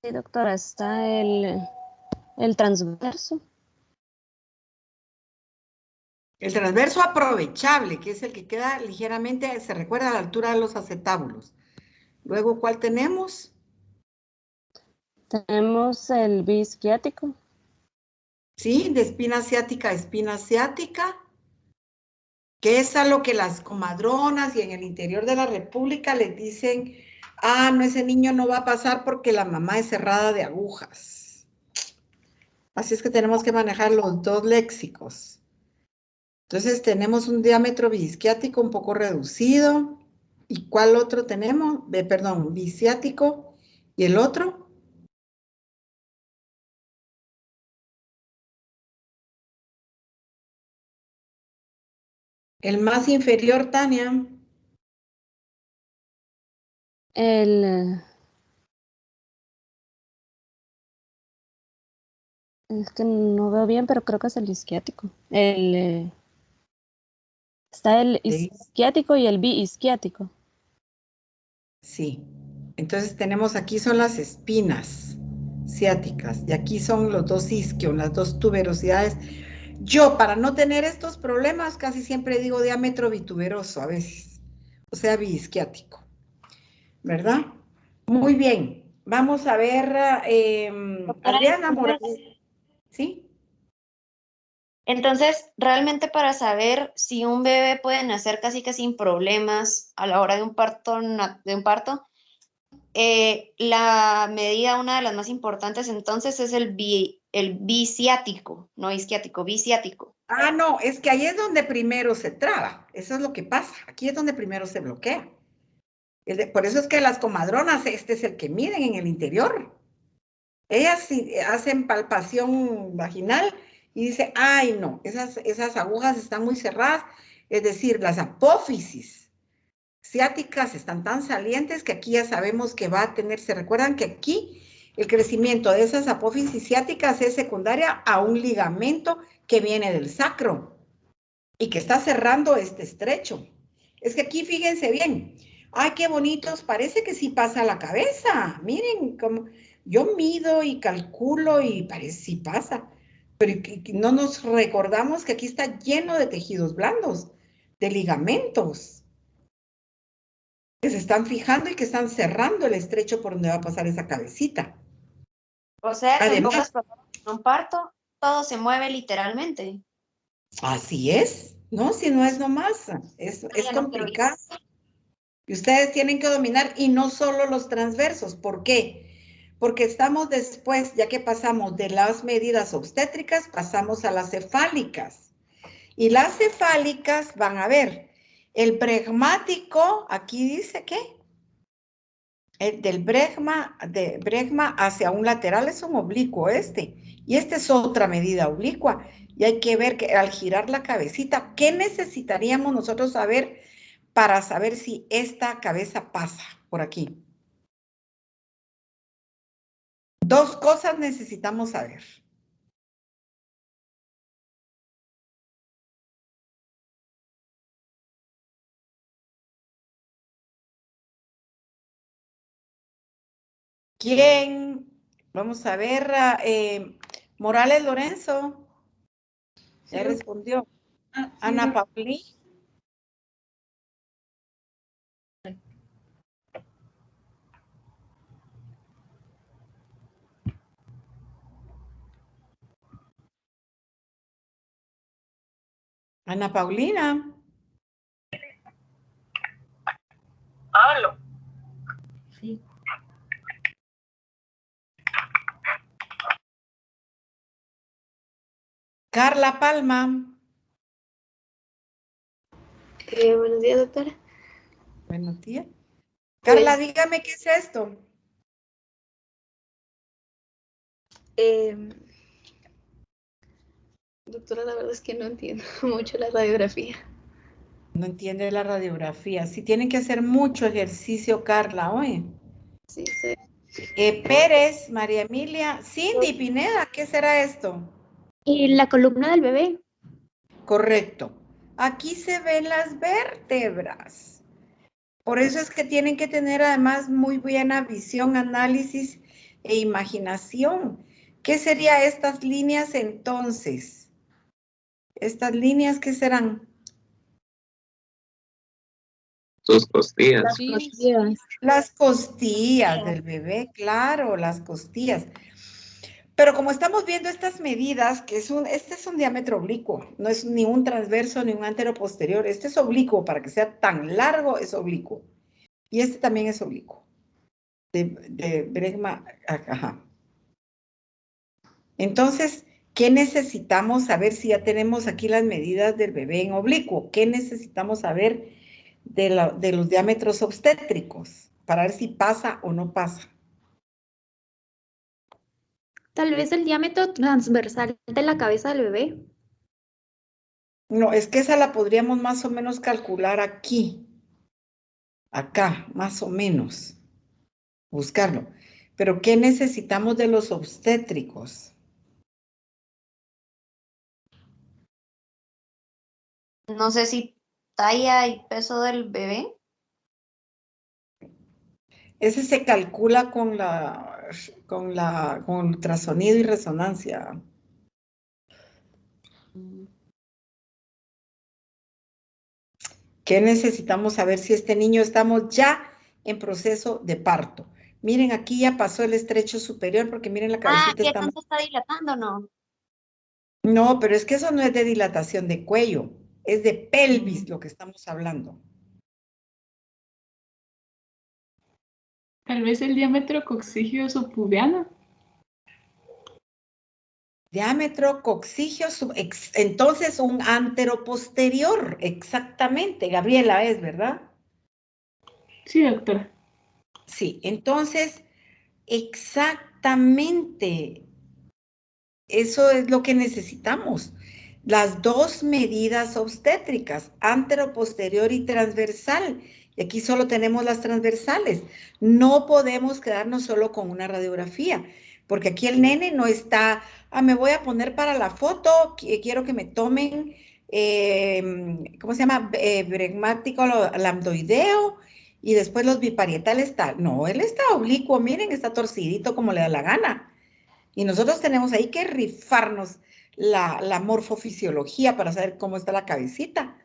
Sí, doctora, está el transverso. El transverso aprovechable, que es el que queda ligeramente, se recuerda a la altura de los acetábulos. Luego, ¿cuál tenemos? Tenemos el bisquiático. Sí, de espina asiática, que es a lo que las comadronas y en el interior de la República les dicen: ah, no, ese niño no va a pasar porque la mamá es cerrada de agujas. Así es que tenemos que manejar los dos léxicos. Entonces tenemos un diámetro biisquiático un poco reducido. ¿Y cuál otro tenemos? Perdón, bisiático. ¿Y el otro? El más inferior, Tania. Es que no veo bien, pero creo que es el isquiático. Está el isquiático y el biisquiático. Sí. Entonces tenemos aquí son las espinas ciáticas y aquí son los dos isquios, las dos tuberosidades. Yo, para no tener estos problemas, casi siempre digo diámetro bituberoso a veces, o sea, biisquiático, ¿verdad? Muy bien. Vamos a ver, Adriana Morales. ¿Sí? Entonces, realmente para saber si un bebé puede nacer casi que sin problemas a la hora de un parto, la medida, una de las más importantes entonces es el bisiático, no isquiático, bisiático. Ah, no, es que ahí es donde primero se traba. Eso es lo que pasa. Aquí es donde primero se bloquea. Por eso es que las comadronas, este es el que miden en el interior. Ellas hacen palpación vaginal y dice, ay no, esas agujas están muy cerradas. Es decir, las apófisis ciáticas están tan salientes que aquí ya sabemos que va a tener, se recuerdan que aquí el crecimiento de esas apófisis ciáticas es secundaria a un ligamento que viene del sacro y que está cerrando este estrecho. Es que aquí fíjense bien, ay, qué bonitos, parece que sí pasa la cabeza, miren, como yo mido y calculo y parece sí pasa, pero no nos recordamos que aquí está lleno de tejidos blandos, de ligamentos, que se están fijando y que están cerrando el estrecho por donde va a pasar esa cabecita. O sea, que además, en pocas palabras, en un parto, todo se mueve literalmente. Así es, ¿no? Si no es nomás, es complicado. Y ustedes tienen que dominar, y no solo los transversos. ¿Por qué? Porque estamos después, ya que pasamos de las medidas obstétricas, pasamos a las cefálicas. Y las cefálicas, van a ver, el bregmático, aquí dice ¿qué? Del bregma hacia un lateral es un oblicuo y este es otra medida oblicua, y hay que ver que al girar la cabecita, ¿qué necesitaríamos nosotros saber para saber si esta cabeza pasa por aquí? Dos cosas necesitamos saber. ¿Quién? Vamos a ver, Morales Lorenzo. Ya respondió. Ana Paulín. Ana Paulina. Aló. Sí. Carla Palma. Buenos días, doctora. Buenos días. Carla, dígame qué es esto. Doctora, la verdad es que no entiendo mucho la radiografía. No entiende la radiografía. Sí, tienen que hacer mucho ejercicio, Carla, hoy. Sí, sí. Pérez, María Emilia, Cindy Pineda, ¿qué será esto? Y la columna del bebé. Correcto. Aquí se ven las vértebras. Por eso es que tienen que tener además muy buena visión, análisis e imaginación. ¿Qué serían estas líneas entonces? ¿Estas líneas qué serán? Sus costillas. Las costillas del bebé, claro, las costillas. Pero como estamos viendo estas medidas, que este es un diámetro oblicuo, no es ni un transverso ni un anteroposterior, este es oblicuo, para que sea tan largo es oblicuo. Y este también es oblicuo. De bregma, ajá. Entonces, ¿Qué necesitamos saber si ya tenemos aquí las medidas del bebé en oblicuo? ¿Qué necesitamos saber de los diámetros obstétricos para ver si pasa o no pasa? Tal vez el diámetro transversal de la cabeza del bebé. No, es que esa la podríamos más o menos calcular aquí. Acá, más o menos. Buscarlo. Pero ¿qué necesitamos de los obstétricos? No sé si talla y peso del bebé. Ese se calcula con ultrasonido y resonancia. ¿Qué necesitamos saber si este niño estamos ya en proceso de parto? Miren, aquí ya pasó el estrecho superior porque miren la cabecita ¿Qué está... tanto está dilatando, no? No, pero es que eso no es de dilatación de cuello, es de pelvis lo que estamos hablando. Tal vez el diámetro coxígeo subpubiano. Diámetro coxígeo, entonces un anteroposterior, exactamente. Gabriela es, ¿verdad? Sí, doctora. Sí, entonces, exactamente. Eso es lo que necesitamos. Las dos medidas obstétricas, anteroposterior y transversal. Y aquí solo tenemos las transversales. No podemos quedarnos solo con una radiografía, porque aquí el nene no está, me voy a poner para la foto, quiero que me tomen, ¿cómo se llama? Bregmático lambdoideo, y después los biparietales tal. No, él está oblicuo, miren, está torcidito como le da la gana. Y nosotros tenemos ahí que rifarnos la morfofisiología para saber cómo está la cabecita,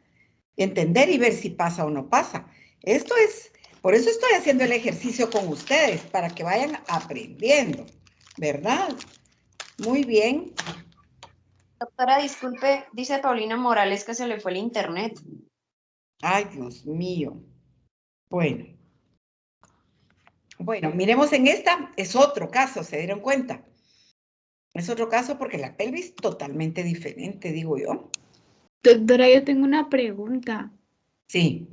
entender y ver si pasa o no pasa. Esto es, por eso estoy haciendo el ejercicio con ustedes, para que vayan aprendiendo, ¿verdad? Muy bien. Doctora, disculpe, dice Paulina Morales que se le fue el internet. Ay, Dios mío. Bueno. Bueno, miremos en esta, es otro caso, ¿se dieron cuenta? Es otro caso porque la pelvis totalmente diferente, digo yo. Doctora, yo tengo una pregunta. Sí.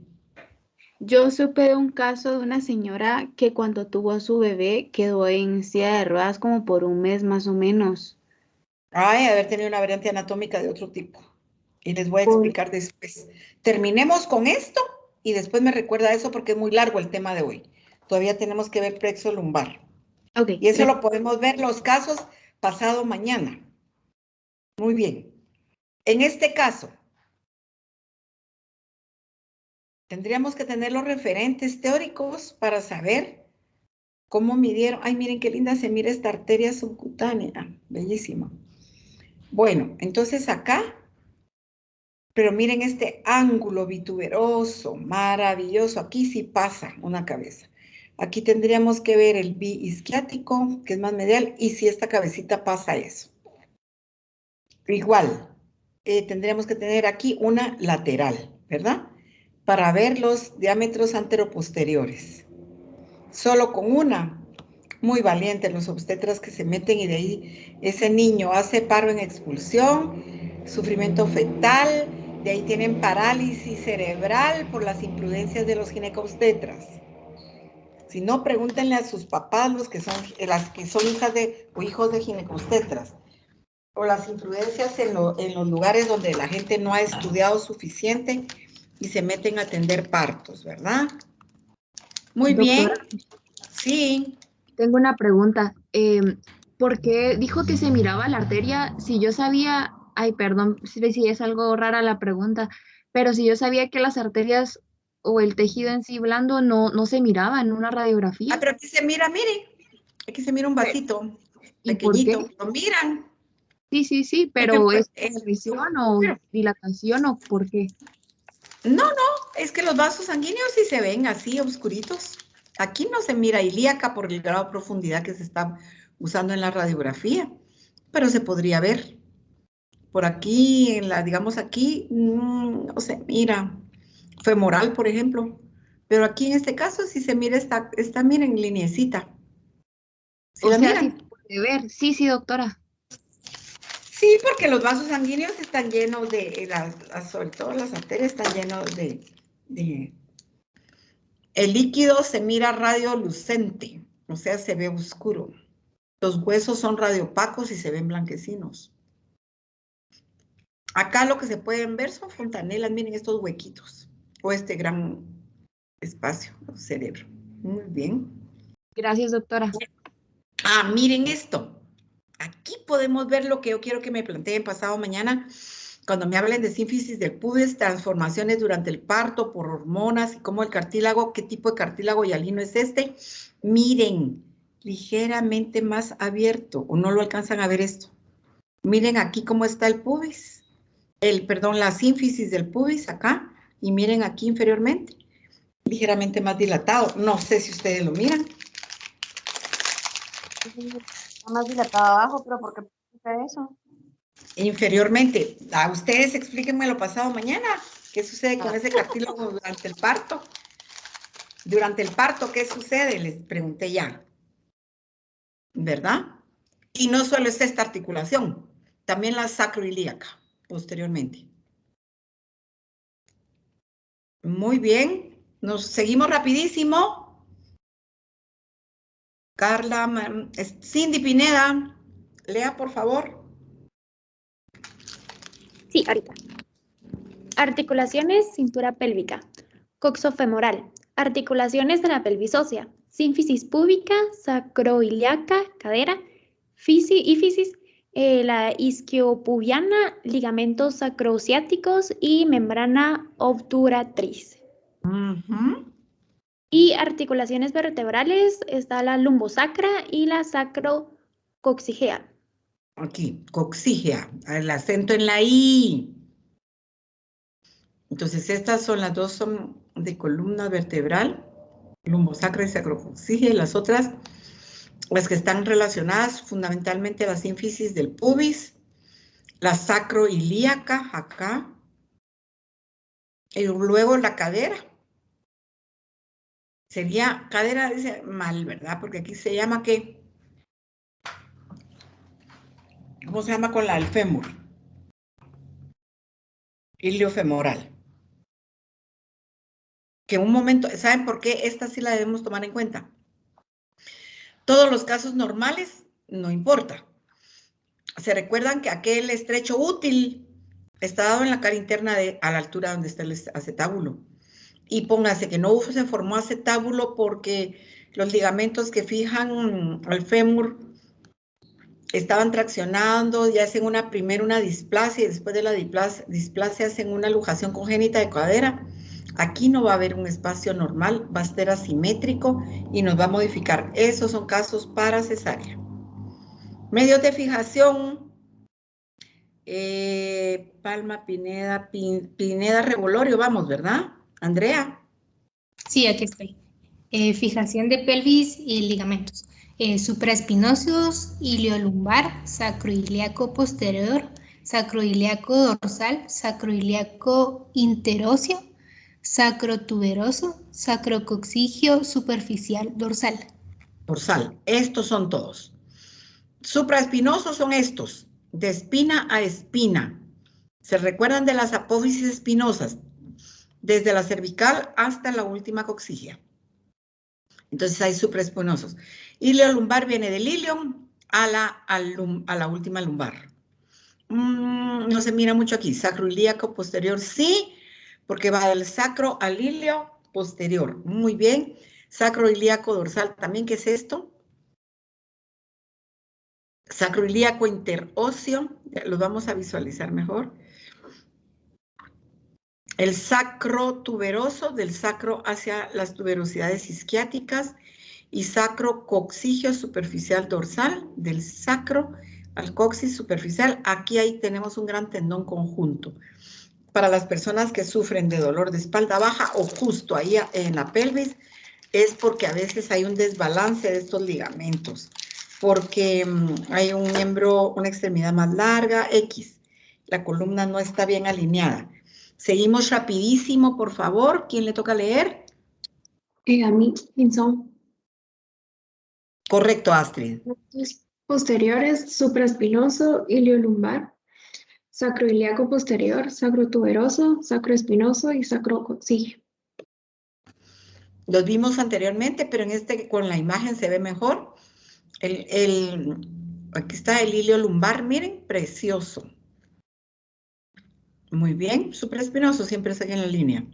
Yo supe de un caso de una señora que cuando tuvo a su bebé quedó en silla de ruedas como por un mes más o menos. Ay, haber tenido una variante anatómica de otro tipo. Y les voy a explicar después. Terminemos con esto y después me recuerda eso porque es muy largo el tema de hoy. Todavía tenemos que ver plexo lumbar. Okay, y eso lo podemos ver los casos pasado mañana. Muy bien. En este caso, tendríamos que tener los referentes teóricos para saber cómo midieron. Ay, miren qué linda se mira esta arteria subcutánea. Bellísima. Bueno, entonces acá, pero miren este ángulo vituberoso, maravilloso. Aquí sí pasa una cabeza. Aquí tendríamos que ver el biisquiático, que es más medial, y si esta cabecita pasa eso. Igual, tendríamos que tener aquí una lateral, ¿verdad? Para ver los diámetros anteroposteriores. Solo con una, muy valientes los obstetras que se meten y de ahí ese niño hace paro en expulsión, sufrimiento fetal, de ahí tienen parálisis cerebral por las imprudencias de los ginecobstetras. Si no, pregúntenle a sus papás, las que son hijas o hijos de ginecobstetras. O las influencias en los lugares donde la gente no ha estudiado suficiente y se meten a atender partos, ¿verdad? Muy bien. Sí. Tengo una pregunta. ¿Por qué dijo que se miraba la arteria? Si yo sabía, ay, perdón, si es algo rara la pregunta, pero si yo sabía que las arterias o el tejido en sí blando no se miraba en una radiografía. Pero aquí se mira, mire, aquí se mira un vasito ¿Y pequeñito. ¿Por qué? ¿Lo miran? Sí, pero ¿es visión o dilatación o por qué? No, es que los vasos sanguíneos sí se ven así, oscuritos. Aquí no se mira ilíaca por el grado de profundidad que se está usando en la radiografía, pero se podría ver. Por aquí, digamos aquí, no se mira. Femoral, por ejemplo. Pero aquí en este caso sí se mira esta miren, lineecita. ¿Sí la miran? Sí se puede ver. Sí, doctora. Sí, porque los vasos sanguíneos están llenos sobre todo las arterias están llenos de... El líquido se mira radiolucente, o sea, se ve oscuro. Los huesos son radiopacos y se ven blanquecinos. Acá lo que se pueden ver son fontanelas, miren estos huequitos, o este gran espacio del cerebro. Muy bien. Gracias, doctora. Ah, miren esto. Aquí podemos ver lo que yo quiero que me planteen pasado mañana, cuando me hablen de sínfisis del pubis, transformaciones durante el parto por hormonas y cómo el cartílago, qué tipo de cartílago hialino es este. Miren, ligeramente más abierto, o no lo alcanzan a ver esto. Miren aquí cómo está el pubis, la sínfisis del pubis acá, y miren aquí inferiormente, ligeramente más dilatado. No sé si ustedes lo miran. Está más dilatado abajo, pero ¿por qué puse eso? Inferiormente. A ustedes explíquenme lo pasado mañana. ¿Qué sucede con ese cartílago durante el parto? Durante el parto, ¿qué sucede? Les pregunté ya. ¿Verdad? Y no solo es esta articulación, también la sacroilíaca, posteriormente. Muy bien. Nos seguimos rapidísimo. Carla, Cindy Pineda, lea por favor. Sí, ahorita. Articulaciones, cintura pélvica, coxofemoral, articulaciones de la pelvis ósea, sínfisis púbica, sacroiliaca, cadera, ífisis, la isquiopubiana, ligamentos sacrociáticos y membrana obturatriz. Y articulaciones vertebrales está la lumbosacra y la sacrocoxigea. Aquí, coxígea, el acento en la I. Entonces, estas son las dos, son de columna vertebral, lumbosacra y sacrocoxígea, y las otras, las que están relacionadas fundamentalmente a la sínfisis del pubis, la sacroilíaca acá, y luego la cadera. Sería, cadera dice mal, ¿verdad? Porque aquí se llama ¿qué? ¿Cómo se llama con la del fémur? Iliofemoral. Que un momento, ¿saben por qué? Esta sí la debemos tomar en cuenta. Todos los casos normales, no importa. ¿Se recuerdan que aquel estrecho útil está dado en la cara interna a la altura donde está el acetábulo? Y póngase que no se formó acetábulo porque los ligamentos que fijan al fémur estaban traccionando y hacen primero una displasia y después de la displasia hacen una lujación congénita de cadera. Aquí no va a haber un espacio normal, va a ser asimétrico y nos va a modificar. Esos son casos para cesárea. Medios de fijación, Palma, Pineda, Pineda, Revolorio, vamos, ¿verdad? Andrea. Sí, aquí estoy. Fijación de pelvis y ligamentos. Supraespinosos, iliolumbar, sacroiliaco posterior, sacroiliaco dorsal, sacroiliaco interóseo, sacrotuberoso, sacrocoxigio superficial dorsal. Dorsal, estos son todos. Supraespinosos son estos, de espina a espina. ¿Se recuerdan de las apófisis espinosas? Desde la cervical hasta la última coxigia. Entonces hay supraespinosos. Ilio lumbar viene del ilium a la última lumbar. No se mira mucho aquí. Sacroilíaco posterior, sí, porque va del sacro al ilio posterior. Muy bien. Sacroilíaco dorsal también, ¿qué es esto? Sacroilíaco interóseo, lo vamos a visualizar mejor. El sacro tuberoso, del sacro hacia las tuberosidades isquiáticas, y sacro coxigio superficial dorsal, del sacro al coxis superficial. Aquí ahí tenemos un gran tendón conjunto. Para las personas que sufren de dolor de espalda baja o justo ahí en la pelvis, es porque a veces hay un desbalance de estos ligamentos, porque hay un miembro, una extremidad más larga, X. La columna no está bien alineada. Seguimos rapidísimo, por favor. ¿Quién le toca leer? A mí, Pinzón. Correcto, Astrid. posteriores, supraespinoso, iliolumbar, sacroiliaco posterior, sacrotuberoso, sacroespinoso y sacrococcígeo. Los vimos anteriormente, pero en este con la imagen se ve mejor. Aquí está el iliolumbar, miren, precioso. Muy bien, supraespinoso siempre está en la línea.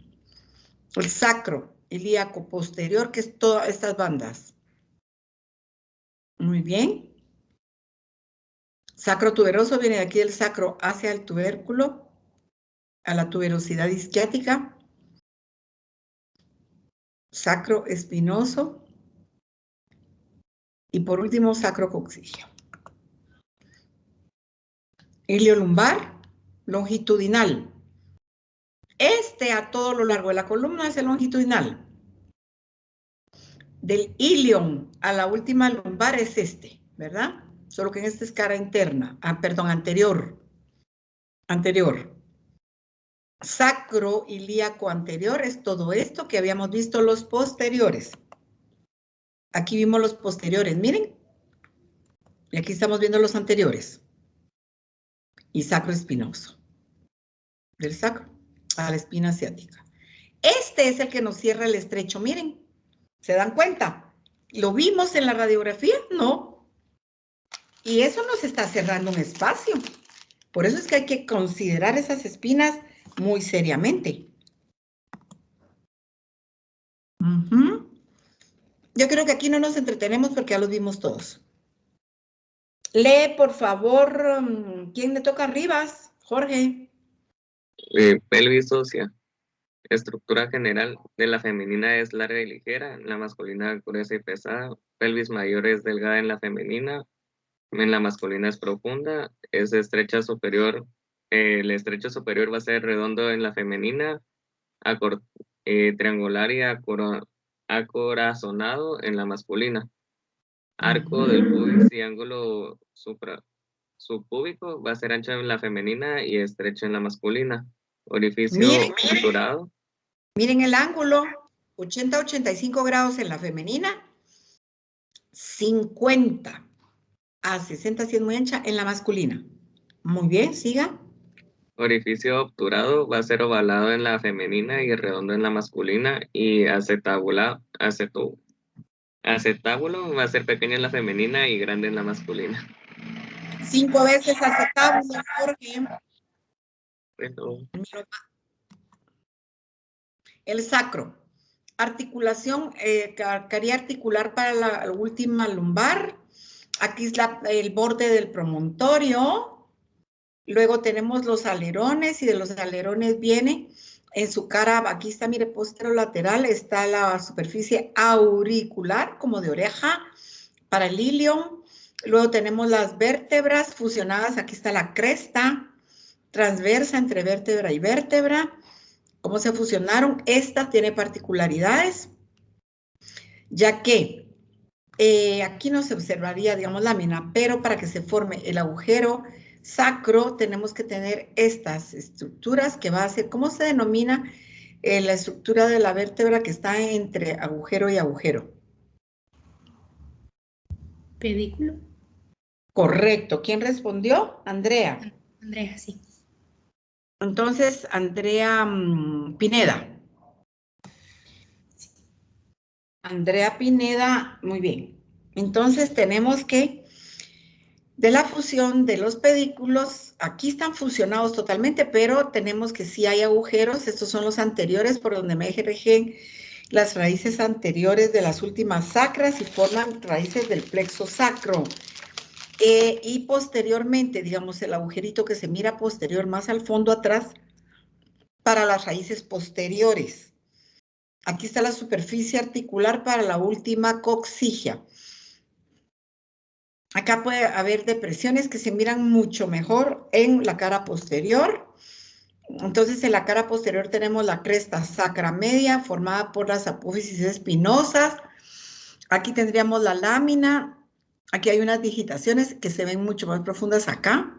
El sacro ilíaco posterior, que es todas estas bandas. Muy bien. Sacro tuberoso viene de aquí del sacro hacia el tubérculo, a la tuberosidad isquiática. Sacro espinoso. Y por último, sacro coccígeo. Iliolumbar, longitudinal. Este a todo lo largo de la columna es el longitudinal. Del ilion a la última lumbar es este, ¿verdad? Solo que en este es cara interna. Perdón, anterior. Anterior. Sacro ilíaco anterior es todo esto que habíamos visto los posteriores. Aquí vimos los posteriores, miren. Y aquí estamos viendo los anteriores. Y sacro espinoso. Del sacro a la espina ciática. Este es el que nos cierra el estrecho, miren. ¿Se dan cuenta? ¿Lo vimos en la radiografía? No. Y eso nos está cerrando un espacio. Por eso es que hay que considerar esas espinas muy seriamente. Yo creo que aquí no nos entretenemos porque ya los vimos todos. Lee, por favor, ¿quién le toca arriba? Jorge. Pelvis ósea. Estructura general de la femenina es larga y ligera, en la masculina gruesa y pesada. Pelvis mayor es delgada en la femenina, en la masculina es profunda, es estrecha superior. El estrecho superior va a ser redondo en la femenina, triangular y acorazonado en la masculina. Arco del pubis y ángulo subpúbico va a ser ancho en la femenina y estrecho en la masculina. Orificio obturado. Miren el ángulo, 80 a 85 grados en la femenina, 50 a 60 si es muy ancha en la masculina. Muy bien, siga. Orificio obturado va a ser ovalado en la femenina y redondo en la masculina, y acetábulo va a ser pequeño en la femenina y grande en la masculina. 5 veces acetábulo, Jorge. El sacro. Articulación, caría articular para la última lumbar. Aquí es el borde del promontorio. Luego tenemos los alerones, y de los alerones viene en su cara, aquí está, mire, posterolateral, está la superficie auricular, como de oreja, para el ilion. Luego tenemos las vértebras fusionadas, aquí está la cresta transversa entre vértebra y vértebra. ¿Cómo se fusionaron? Esta tiene particularidades, ya que aquí no se observaría, digamos, lámina, pero para que se forme el agujero sacro tenemos que tener estas estructuras que va a ser, ¿cómo se denomina la estructura de la vértebra que está entre agujero y agujero? Pedículo. Correcto. ¿Quién respondió? Andrea. Andrea, sí. Entonces, Andrea Pineda. Andrea Pineda, muy bien. Entonces, tenemos que, de la fusión de los pedículos, aquí están fusionados totalmente, pero tenemos que sí hay agujeros. Estos son los anteriores por donde me emergen las raíces anteriores de las últimas sacras y forman raíces del plexo sacro. Y posteriormente, digamos, el agujerito que se mira posterior, más al fondo atrás, para las raíces posteriores. Aquí está la superficie articular para la última coccígea. Acá puede haber depresiones que se miran mucho mejor en la cara posterior. Entonces, en la cara posterior tenemos la cresta sacra media formada por las apófisis espinosas. Aquí tendríamos la lámina. Aquí hay unas digitaciones que se ven mucho más profundas acá,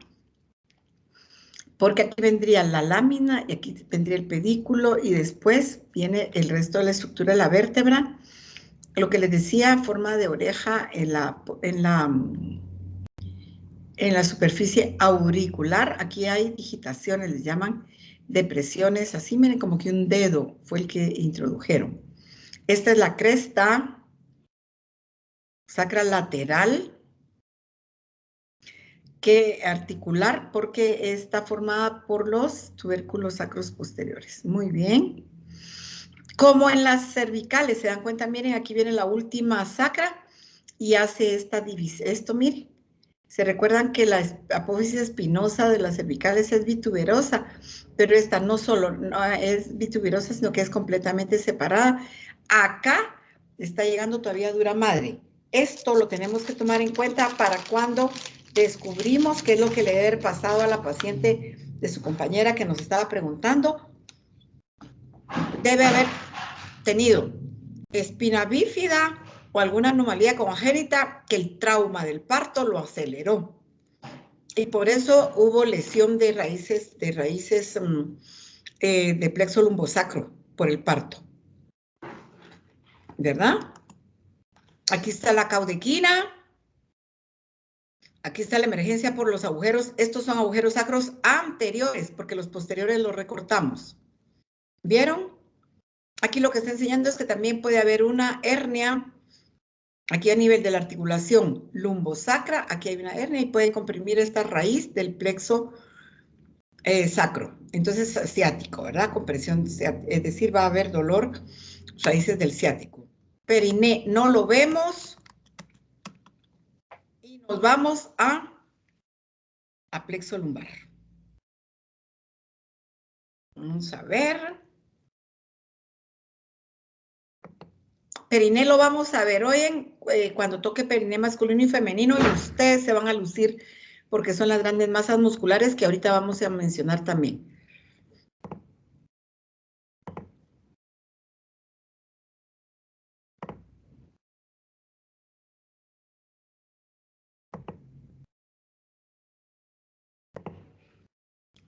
porque aquí vendría la lámina y aquí vendría el pedículo y después viene el resto de la estructura de la vértebra. Lo que les decía, forma de oreja en la En la superficie auricular, aquí hay digitaciones, les llaman depresiones, así miren como que un dedo fue el que introdujeron. Esta es la cresta sacra lateral, que articular porque está formada por los tubérculos sacros posteriores. Muy bien. Como en las cervicales, ¿se dan cuenta? Miren, aquí viene la última sacra y hace esta división. Esto, miren. ¿Se recuerdan que la apófisis espinosa de las cervicales es bituberosa? Pero esta no solo no es bituberosa, sino que es completamente separada. Acá está llegando todavía dura madre. Esto lo tenemos que tomar en cuenta para cuando descubrimos qué es lo que le debe haber pasado a la paciente de su compañera que nos estaba preguntando. Debe haber tenido espina bífida o alguna anomalía congénita que el trauma del parto lo aceleró. Y por eso hubo lesión de raíces de plexo lumbosacro por el parto. ¿Verdad? Aquí está la caudequina. Aquí está la emergencia por los agujeros. Estos son agujeros sacros anteriores, porque los posteriores los recortamos. ¿Vieron? Aquí lo que está enseñando es que también puede haber una hernia. Aquí a nivel de la articulación lumbosacra, aquí hay una hernia y pueden comprimir esta raíz del plexo sacro. Entonces, ciático, ¿verdad? Compresión, es decir, va a haber dolor, raíces del ciático. Periné no lo vemos. Y nos vamos a plexo lumbar. Vamos a ver. Periné lo vamos a ver hoy cuando toque periné masculino y femenino, y ustedes se van a lucir porque son las grandes masas musculares que ahorita vamos a mencionar también.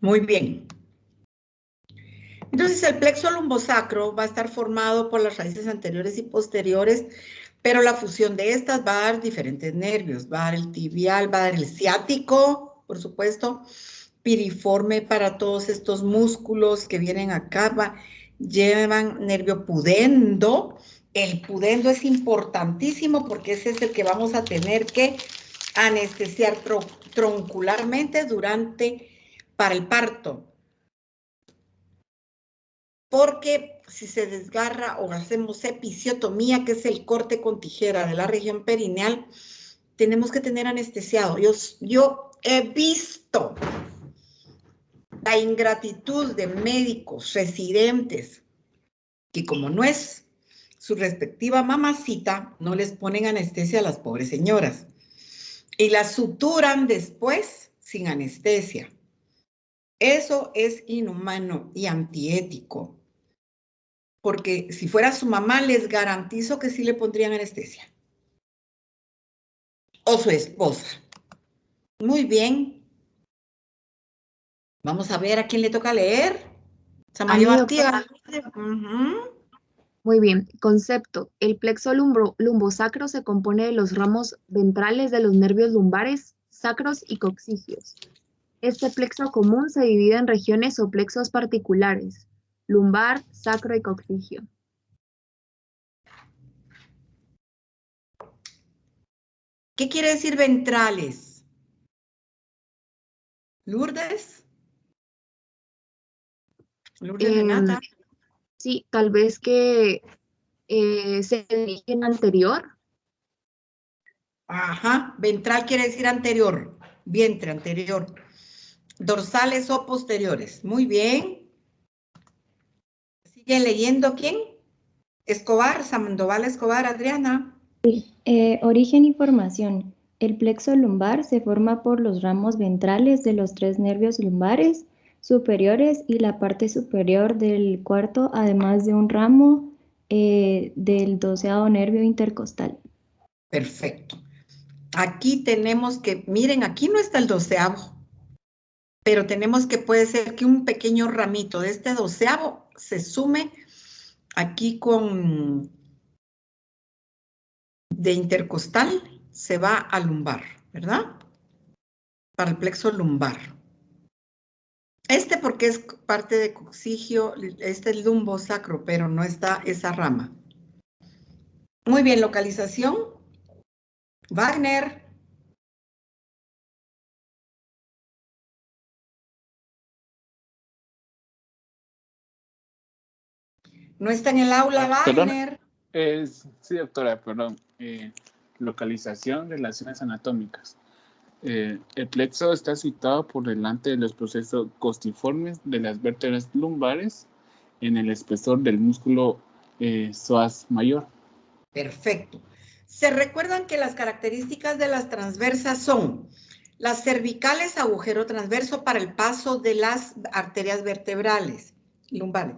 Muy bien. Entonces el plexo lumbosacro va a estar formado por las raíces anteriores y posteriores, pero la fusión de estas va a dar diferentes nervios. Va a dar el tibial, va a dar el ciático, por supuesto, piriforme para todos estos músculos que vienen acá, llevan nervio pudendo. El pudendo es importantísimo porque ese es el que vamos a tener que anestesiar troncularmente para el parto. Porque si se desgarra o hacemos episiotomía, que es el corte con tijera de la región perineal, tenemos que tener anestesiado. Yo he visto la ingratitud de médicos residentes que, como no es su respectiva mamacita, no les ponen anestesia a las pobres señoras y las suturan después sin anestesia. Eso es inhumano y antiético. Porque si fuera su mamá, les garantizo que sí le pondrían anestesia. O su esposa. Muy bien. Vamos a ver a quién le toca leer. Samario Artigas. Muy bien. Concepto. El plexo lumbosacro se compone de los ramos ventrales de los nervios lumbares, sacros y coccigios. Este plexo común se divide en regiones o plexos particulares: lumbar, sacro y coccigio. ¿Qué quiere decir ventrales? ¿Lourdes? ¿Lourdes Renata? Sí, tal vez que se dirigen anterior. Ajá, ventral quiere decir anterior, vientre anterior. Dorsales o posteriores. Muy bien. ¿Sigue leyendo quién? Escobar, Sandoval Escobar, Adriana. Sí, origen y formación. El plexo lumbar se forma por los ramos ventrales de los 3 nervios lumbares superiores y la parte superior del cuarto, además de un ramo del 12º nervio intercostal. Perfecto. Aquí tenemos que, miren, aquí no está el 12º, pero tenemos que puede ser que un pequeño ramito de este 12º se sume aquí de intercostal, se va a lumbar, ¿verdad? para el plexo lumbar. Este porque es parte de coccigio, este es lumbosacro, pero no está esa rama. Muy bien, localización. Wagner. No está en el aula, Wagner. Sí, doctora, perdón. Localización, relaciones anatómicas. El plexo está situado por delante de los procesos costiformes de las vértebras lumbares en el espesor del músculo psoas mayor. Perfecto. Se recuerdan que las características de las transversas son las cervicales, agujero transverso para el paso de las arterias vertebrales lumbares.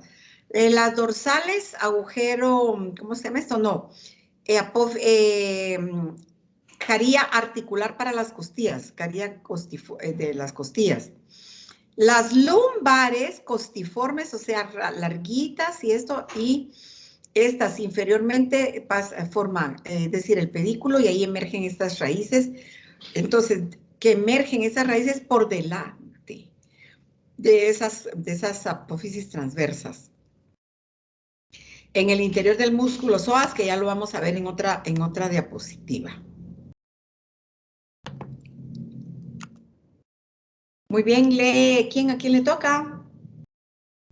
Las dorsales, agujero, ¿cómo se llama esto? No. Caría articular para las costillas, caría de las costillas. Las lumbares costiformes, o sea, larguitas y esto, y estas inferiormente forman, es decir, el pedículo, y ahí emergen estas raíces. Entonces, que emergen esas raíces por delante de esas apófisis transversas. En el interior del músculo psoas, que ya lo vamos a ver en otra diapositiva. Muy bien, ¿a quién le toca?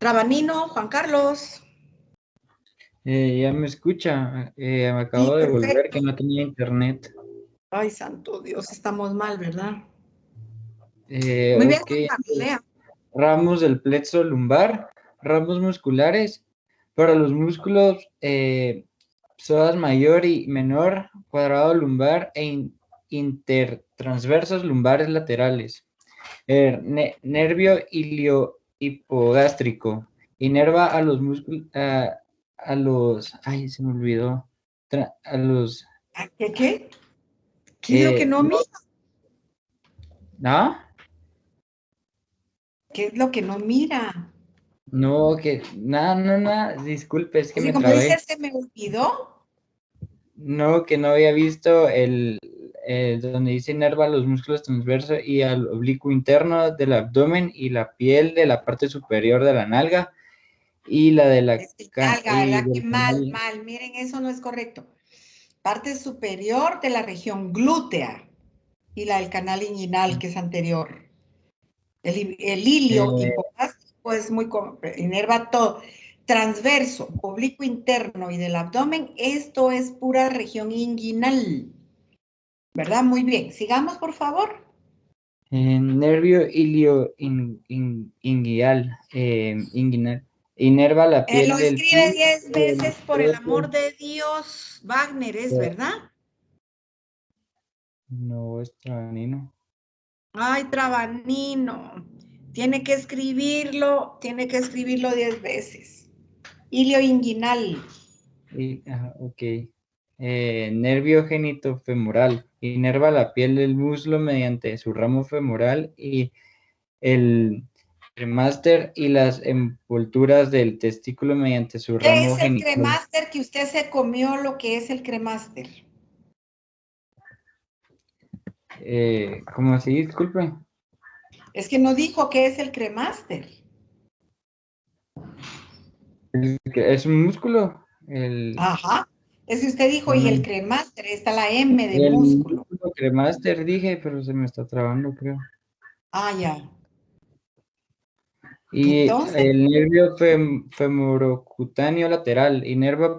Rabanino, Juan Carlos. Ya me escucha. Me acabo de volver que no tenía internet. Ay, santo Dios, estamos mal, ¿verdad? Muy bien, Okay. lea. Ramos del plexo lumbar, ramos musculares. Para los músculos psoas mayor y menor, cuadrado lumbar e intertransversos lumbares laterales. Nervio iliohipogástrico. Inerva a los músculos, ay, se me olvidó. ¿Qué? ¿Qué es lo que no mira? ¿No? ¿Qué es lo que no mira? No, nada, disculpe, es que me como trabé. dice, ¿se me olvidó? No, que no había visto donde dice inerva los músculos transversos y al oblicuo interno del abdomen y la piel de la parte superior de la nalga y la de la nalga, ¿verdad? Que mal, miren, eso no es correcto. Parte superior de la región glútea y la del canal inguinal, que es anterior. El ilio hipogástrico es muy, inerva todo. Transverso, oblicuo interno y del abdomen, esto es pura región inguinal. ¿Verdad? Muy bien. Sigamos, por favor. Nervio inguinal. Inerva la piel del Lo escribe 10 veces, por el amor de Dios. Wagner, ¿es verdad? No, es Trabanino. Ay, Trabanino. Tiene que escribirlo 10 veces. Ilio inguinal. Ok. Nervio genitofemoral. Inerva la piel del muslo mediante su ramo femoral y el cremaster y las envolturas del testículo mediante su ramo genital. ¿Qué es el cremaster que usted se comió? Lo que es el cremaster. ¿Cómo así? Disculpe. Es que no dijo qué es el cremaster. Es un músculo. Ajá. Es que usted dijo, y el cremaster, está la M de músculo. El cremaster dije, pero se me está trabando, creo. Ah, ya. Y ¿entonces? El nervio femorocutáneo lateral inerva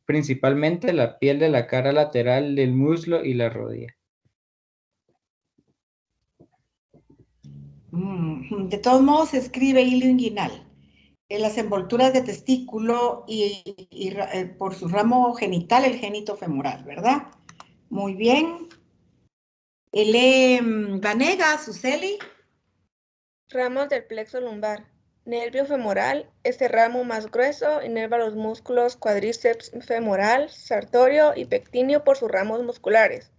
principalmente la piel de la cara lateral del muslo y la rodilla. De todos modos se escribe ilio inguinal. En las envolturas de testículo y por su ramo genital, el génito femoral, ¿verdad? Muy bien. Vanegas, Suseli. Ramos del plexo lumbar. Nervio femoral, este ramo más grueso, inerva los músculos cuádriceps femoral, sartorio y pectíneo por sus ramos musculares.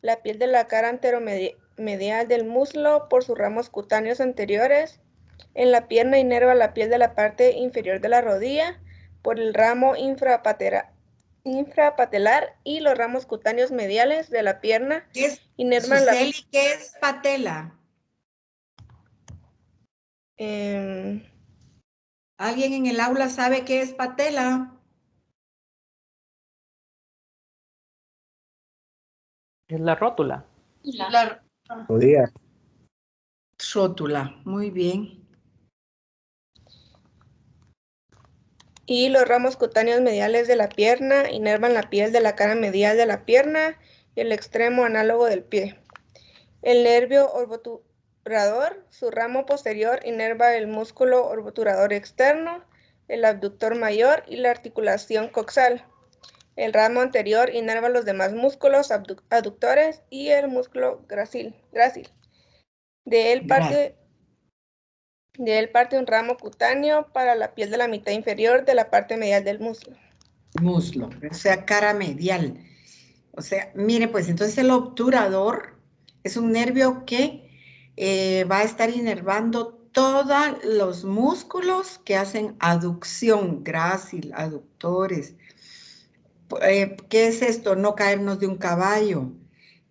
La piel de la cara anteromedial del muslo por sus ramos cutáneos anteriores. En la pierna inerva la piel de la parte inferior de la rodilla por el ramo infrapatelar y los ramos cutáneos mediales de la pierna. Suseli, ¿qué es patela? ¿Alguien en el aula sabe qué es patela? Es la rótula. Podía. Rótula, muy bien. Y los ramos cutáneos mediales de la pierna inervan la piel de la cara medial de la pierna y el extremo análogo del pie. El nervio orboturador, su ramo posterior, inerva el músculo orboturador externo, el abductor mayor y la articulación coxal. El ramo anterior inerva los demás músculos aductores y el músculo grácil. De él parte un ramo cutáneo para la piel de la mitad inferior de la parte medial del muslo. Muslo, o sea, cara medial. O sea, mire, pues entonces el obturador es un nervio que va a estar inervando todos los músculos que hacen aducción, grácil, aductores. ¿Qué es esto? No caernos de un caballo.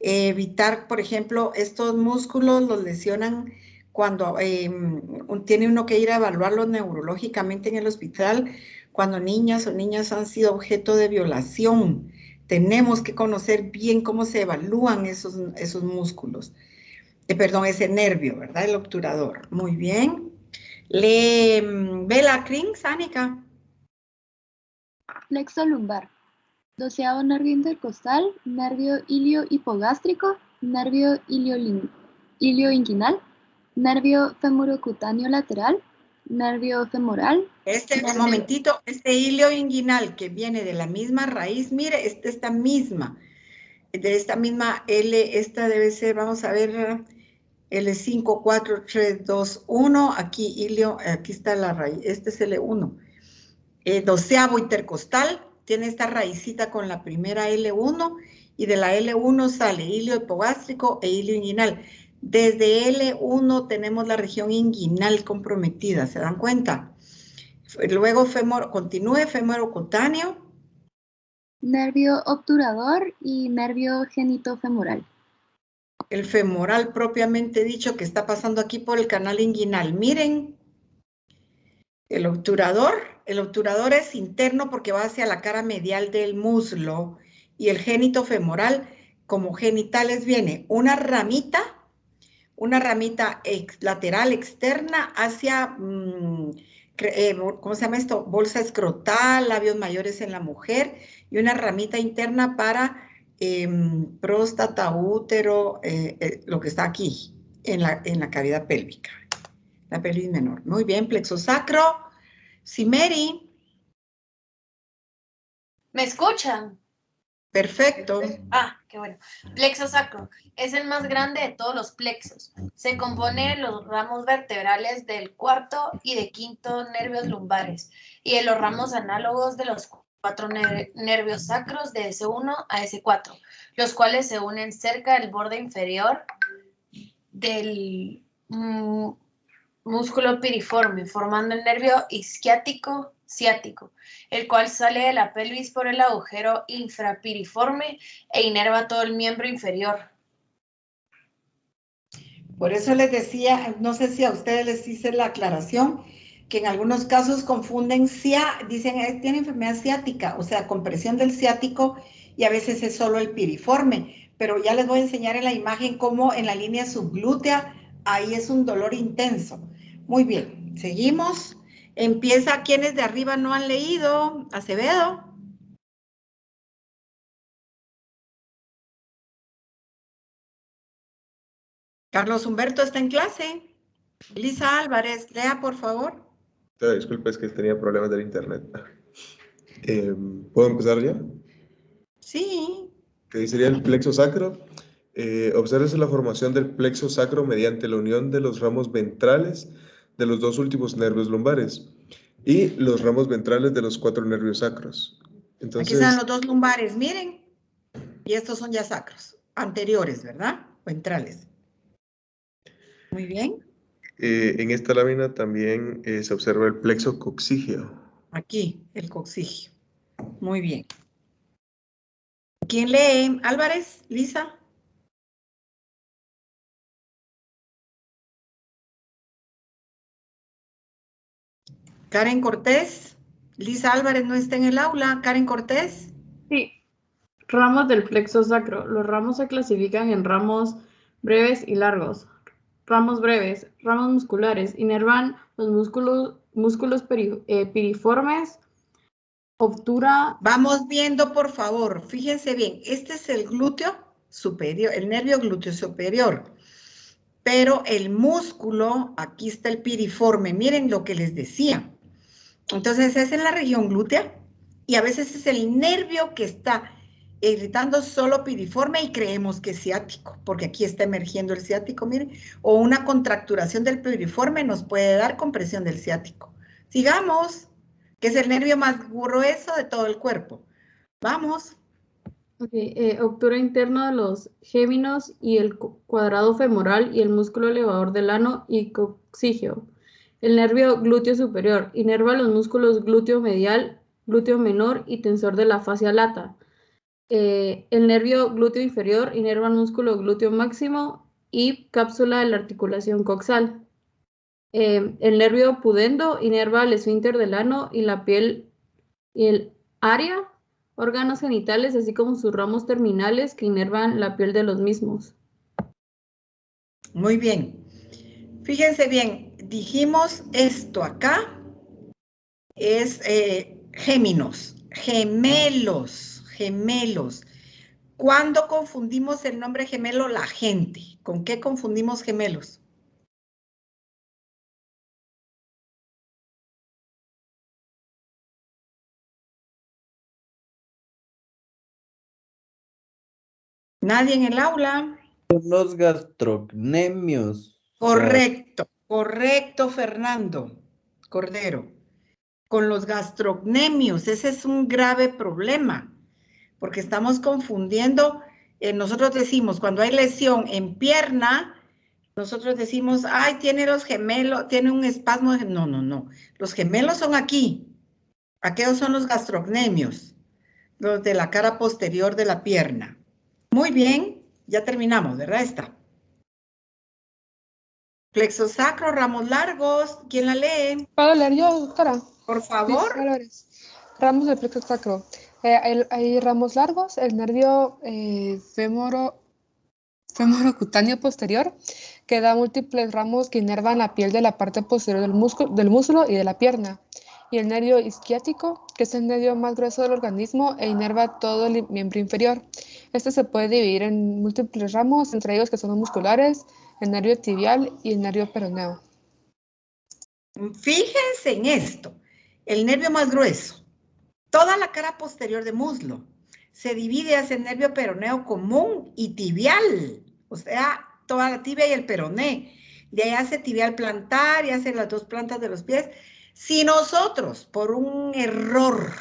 Evitar, por ejemplo, estos músculos los lesionan cuando tiene uno que ir a evaluarlos neurológicamente en el hospital cuando niñas o niños han sido objeto de violación. Tenemos que conocer bien cómo se evalúan esos músculos. Perdón, ese nervio, ¿verdad? El obturador. Muy bien. ¿Ve la CRIN, Sánica? Plexo lumbar. 12º nervio intercostal, nervio ilio-hipogástrico, nervio ilioinguinal, nervio femorocutáneo lateral, nervio femoral. Un momentito, este ilio inguinal que viene de la misma raíz, mire, de esta misma L, esta debe ser, vamos a ver, L5, 4, 3, 2, 1, aquí ilio, aquí está la raíz, este es L1. 12º intercostal, tiene esta raicita con la primera L1, y de la L1 sale ilio hipogástrico e ilio inguinal. Desde L1 tenemos la región inguinal comprometida, ¿se dan cuenta? Luego continúe femorocutáneo. Nervio obturador y nervio genitofemoral. El femoral propiamente dicho que está pasando aquí por el canal inguinal. Miren, el obturador es interno porque va hacia la cara medial del muslo y el genitofemoral como genitales viene una ramita lateral externa hacia, ¿cómo se llama esto? Bolsa escrotal, labios mayores en la mujer y una ramita interna para próstata, útero, lo que está aquí en la cavidad pélvica, la pelvis menor. Muy bien, plexo sacro. Simeri. ¿Me escuchan? Perfecto. Qué bueno. Plexo sacro es el más grande de todos los plexos. Se compone de los ramos vertebrales del cuarto y de quinto nervios lumbares y de los ramos análogos de los 4 nervios sacros de S1 a S4, los cuales se unen cerca del borde inferior del músculo piriforme, formando el nervio isquiático ciático, el cual sale de la pelvis por el agujero infrapiriforme e inerva todo el miembro inferior. Por eso les decía, no sé si a ustedes les hice la aclaración, que en algunos casos confunden dicen, tiene enfermedad ciática, o sea, compresión del ciático, y a veces es solo el piriforme, pero ya les voy a enseñar en la imagen cómo en la línea subglútea, ahí es un dolor intenso. Muy bien, seguimos. Empieza quienes de arriba no han leído. Acevedo. Carlos Humberto está en clase. Lisa Álvarez, lea por favor. Disculpe, es que tenía problemas del internet. ¿Puedo empezar ya? Sí. Que sería el plexo sacro. Obsérvese la formación del plexo sacro mediante la unión de los ramos ventrales de los 2 últimos nervios lumbares y los ramos ventrales de los 4 nervios sacros. Entonces, aquí están los 2 lumbares, miren. Y estos son ya sacros, anteriores, ¿verdad? Ventrales. Muy bien. En esta lámina también se observa el plexo coxígeo. Aquí, el coxígeo. Muy bien. ¿Quién lee? Álvarez, Lisa. Karen Cortés. Lisa Álvarez no está en el aula. Karen Cortés. Sí. Ramos del plexo sacro. Los ramos se clasifican en ramos breves y largos. Ramos breves, ramos musculares, inervan los músculos piriformes, obtura. Vamos viendo, por favor. Fíjense bien. Este es el glúteo superior, el nervio glúteo superior. Pero el músculo, aquí está el piriforme. Miren lo que les decía. Entonces es en la región glútea y a veces es el nervio que está irritando solo piriforme y creemos que es ciático, porque aquí está emergiendo el ciático, miren, o una contracturación del piriforme nos puede dar compresión del ciático. Sigamos, que es el nervio más grueso de todo el cuerpo. Vamos. Okay, obtura interno de los géminos y el cuadrado femoral y el músculo elevador del ano y coccígeo. El nervio glúteo superior inerva los músculos glúteo medial, glúteo menor y tensor de la fascia lata. El nervio glúteo inferior inerva el músculo glúteo máximo y cápsula de la articulación coxal. El nervio pudendo inerva el esfínter del ano y la piel y el área, órganos genitales, así como sus ramos terminales que inervan la piel de los mismos. Muy bien. Fíjense bien, dijimos esto acá es géminos, gemelos. ¿Cuándo confundimos el nombre gemelo? La gente. ¿Con qué confundimos gemelos? ¿Nadie en el aula? Los gastrocnemios. Correcto, Fernando Cordero. Con los gastrocnemios, ese es un grave problema, porque estamos confundiendo, nosotros decimos, cuando hay lesión en pierna, nosotros decimos, ay, tiene los gemelos, tiene un espasmo, no, los gemelos son aquí, aquellos son los gastrocnemios, los de la cara posterior de la pierna. Muy bien, ya terminamos, ¿verdad? Esta. Plexo sacro, ramos largos, ¿quién la lee? ¿Puedo leer yo, doctora? Por favor. Ramos del plexo sacro. Hay ramos largos, el nervio femorocutáneo posterior, que da múltiples ramos que inervan la piel de la parte posterior del músculo y de la pierna. Y el nervio isquiático, que es el nervio más grueso del organismo e inerva todo el miembro inferior. Este se puede dividir en múltiples ramos, entre ellos que son los musculares, el nervio tibial y el nervio peroneo. Fíjense en esto, el nervio más grueso, toda la cara posterior de muslo, se divide hacia el nervio peroneo común y tibial, o sea, toda la tibia y el peroné. De ahí hace tibial plantar y hace las dos plantas de los pies. Si nosotros, por un error,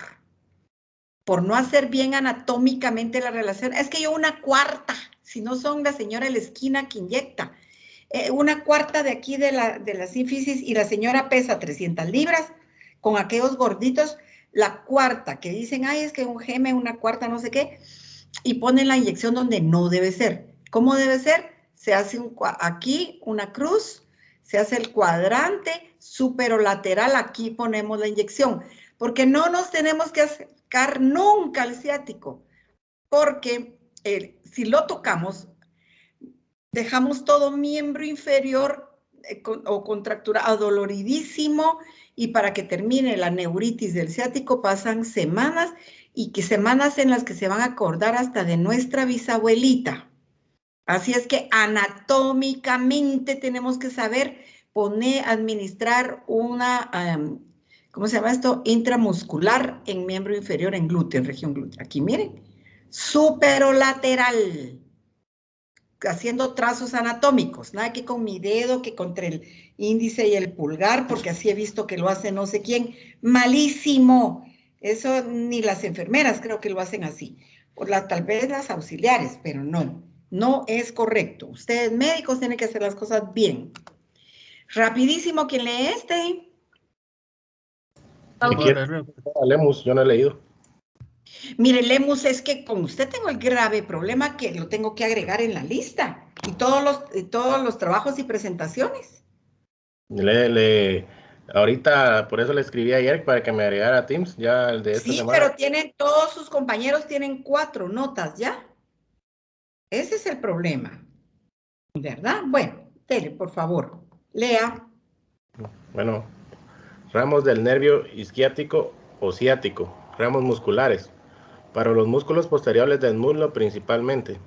por no hacer bien anatómicamente la relación, es que yo una cuarta, si no son la señora de la esquina que inyecta, una cuarta de aquí de la sínfisis y la señora pesa 300 libras, con aquellos gorditos, la cuarta que dicen, ay, es que un geme, una cuarta, no sé qué, y ponen la inyección donde no debe ser. ¿Cómo debe ser? Se hace aquí una cruz, se hace el cuadrante superolateral, aquí ponemos la inyección, porque no nos tenemos que acercar nunca al ciático, porque si lo tocamos, dejamos todo miembro inferior o contracturado, adoloridísimo, y para que termine la neuritis del ciático pasan semanas, y que semanas en las que se van a acordar hasta de nuestra bisabuelita. Así es que anatómicamente tenemos que saber administrar una, ¿cómo se llama esto? Intramuscular en miembro inferior, en glúteo, en región glútea. Aquí miren, superolateral, haciendo trazos anatómicos, nada que con mi dedo, que contra el índice y el pulgar, porque así he visto que lo hace no sé quién, malísimo, eso ni las enfermeras creo que lo hacen así, o tal vez las auxiliares, pero no es correcto. Ustedes médicos tienen que hacer las cosas bien. Rapidísimo, ¿quién lee este? Lemus, yo no he leído. Mire, Lemus, es que con usted tengo el grave problema que lo tengo que agregar en la lista. Y todos los trabajos y presentaciones. Le Ahorita, por eso le escribí ayer para que me agregara a Teams, ya el de esta Sí, semana. pero todos sus compañeros tienen 4 notas, ¿ya? Ese es el problema, ¿verdad? Bueno, Tele, por favor, lea. Bueno, ramos del nervio isquiático o ciático, ramos musculares. Para los músculos posteriores del muslo principalmente.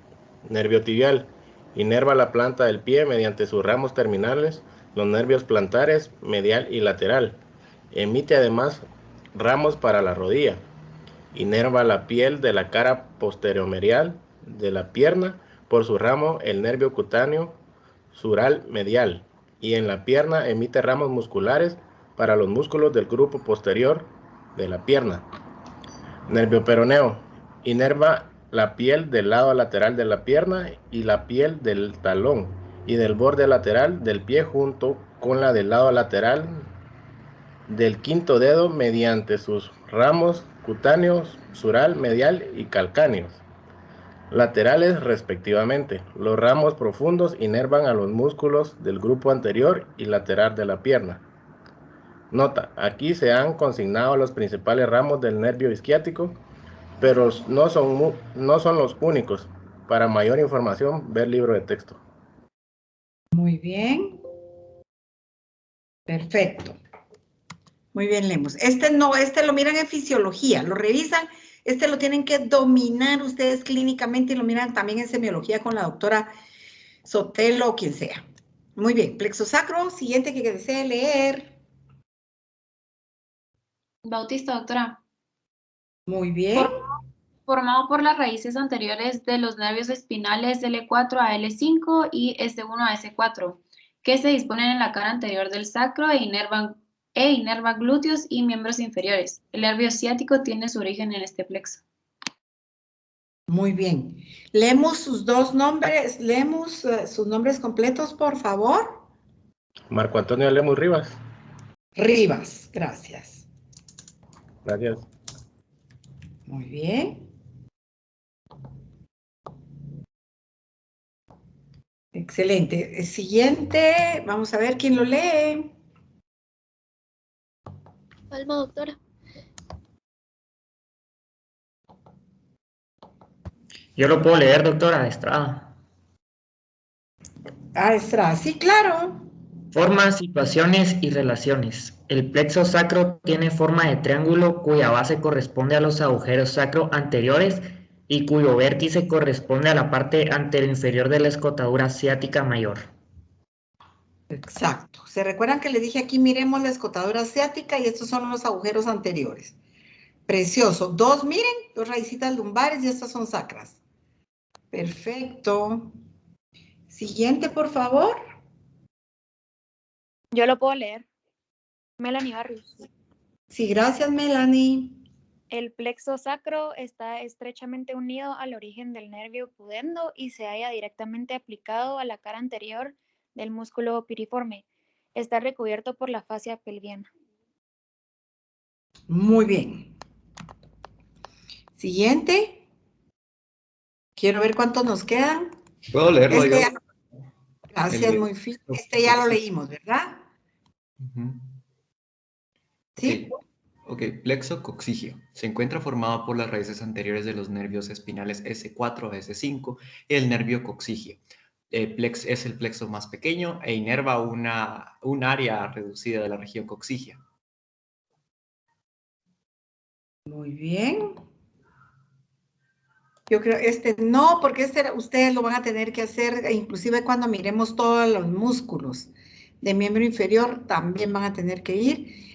Nervio tibial. Inerva la planta del pie mediante sus ramos terminales, los nervios plantares, medial y lateral. Emite además ramos para la rodilla. Inerva la piel de la cara posterior-medial de la pierna, por su ramo el nervio cutáneo sural medial. Y en la pierna emite ramos musculares para los músculos del grupo posterior de la pierna. Nervio peroneo. Inerva la piel del lado lateral de la pierna y la piel del talón y del borde lateral del pie junto con la del lado lateral del quinto dedo mediante sus ramos cutáneos, sural, medial y calcáneos, laterales respectivamente. Los ramos profundos inervan a los músculos del grupo anterior y lateral de la pierna. Nota, aquí se han consignado los principales ramos del nervio isquiático, pero no son los únicos. Para mayor información, ver libro de texto. Muy bien. Perfecto. Muy bien, Lemos. Este lo miran en fisiología, lo revisan. Este lo tienen que dominar ustedes clínicamente y lo miran también en semiología con la doctora Sotelo o quien sea. Muy bien, plexo sacro, siguiente que desee leer. Bautista, doctora. Muy bien. Formado por las raíces anteriores de los nervios espinales de L4 a L5 y S1 a S4, que se disponen en la cara anterior del sacro e inerva glúteos y miembros inferiores. El nervio ciático tiene su origen en este plexo. Muy bien. Leemos sus dos nombres, leemos sus nombres completos, por favor. Marco Antonio Lemus Rivas. Rivas, gracias. Gracias. Muy bien. Excelente. Siguiente, vamos a ver quién lo lee. Alma, doctora. Yo lo puedo leer, doctora Estrada. Ah, Estrada, sí, claro. Formas, situaciones y relaciones. El plexo sacro tiene forma de triángulo cuya base corresponde a los agujeros sacro anteriores y cuyo vértice corresponde a la parte anteroinferior de la escotadura ciática mayor. Exacto. ¿Se recuerdan que les dije aquí, miremos la escotadura ciática y estos son los agujeros anteriores? Precioso. Dos, miren, dos raícitas lumbares y estas son sacras. Perfecto. Siguiente, por favor. Yo lo puedo leer. Melanie Barrios. Sí, gracias, Melanie. El plexo sacro está estrechamente unido al origen del nervio pudendo y se halla directamente aplicado a la cara anterior del músculo piriforme. Está recubierto por la fascia pelviana. Muy bien. Siguiente. Quiero ver cuántos nos quedan. ¿Puedo leerlo yo? Gracias, muy fino. Este ya lo leímos, ¿verdad? Sí. Ok, plexo coccígeo. Se encuentra formado por las raíces anteriores de los nervios espinales S4 a S5 y el nervio coccígeo. Es el plexo más pequeño e inerva un área reducida de la región coccígea. Muy bien. Yo creo no, porque ustedes lo van a tener que hacer, inclusive cuando miremos todos los músculos de miembro inferior, también van a tener que ir.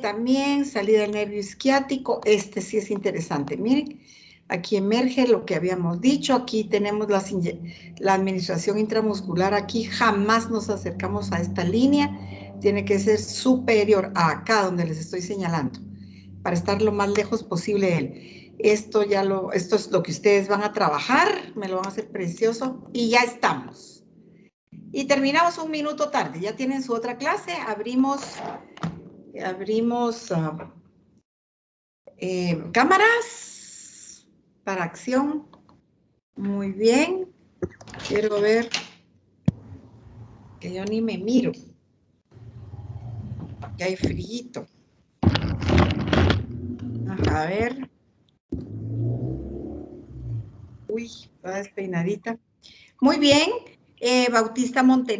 También, salida del nervio isquiático, sí es interesante. Miren, aquí emerge lo que habíamos dicho, aquí tenemos la administración intramuscular, aquí jamás nos acercamos a esta línea, tiene que ser superior a acá donde les estoy señalando, para estar lo más lejos posible de él. Esto es lo que ustedes van a trabajar, me lo van a hacer precioso y ya estamos. Y terminamos un minuto tarde, ya tienen su otra clase, abrimos cámaras para acción. Muy bien. Quiero ver que yo ni me miro. que hay frío. A ver. Uy, toda despeinadita. Muy bien, Bautista Montenegro.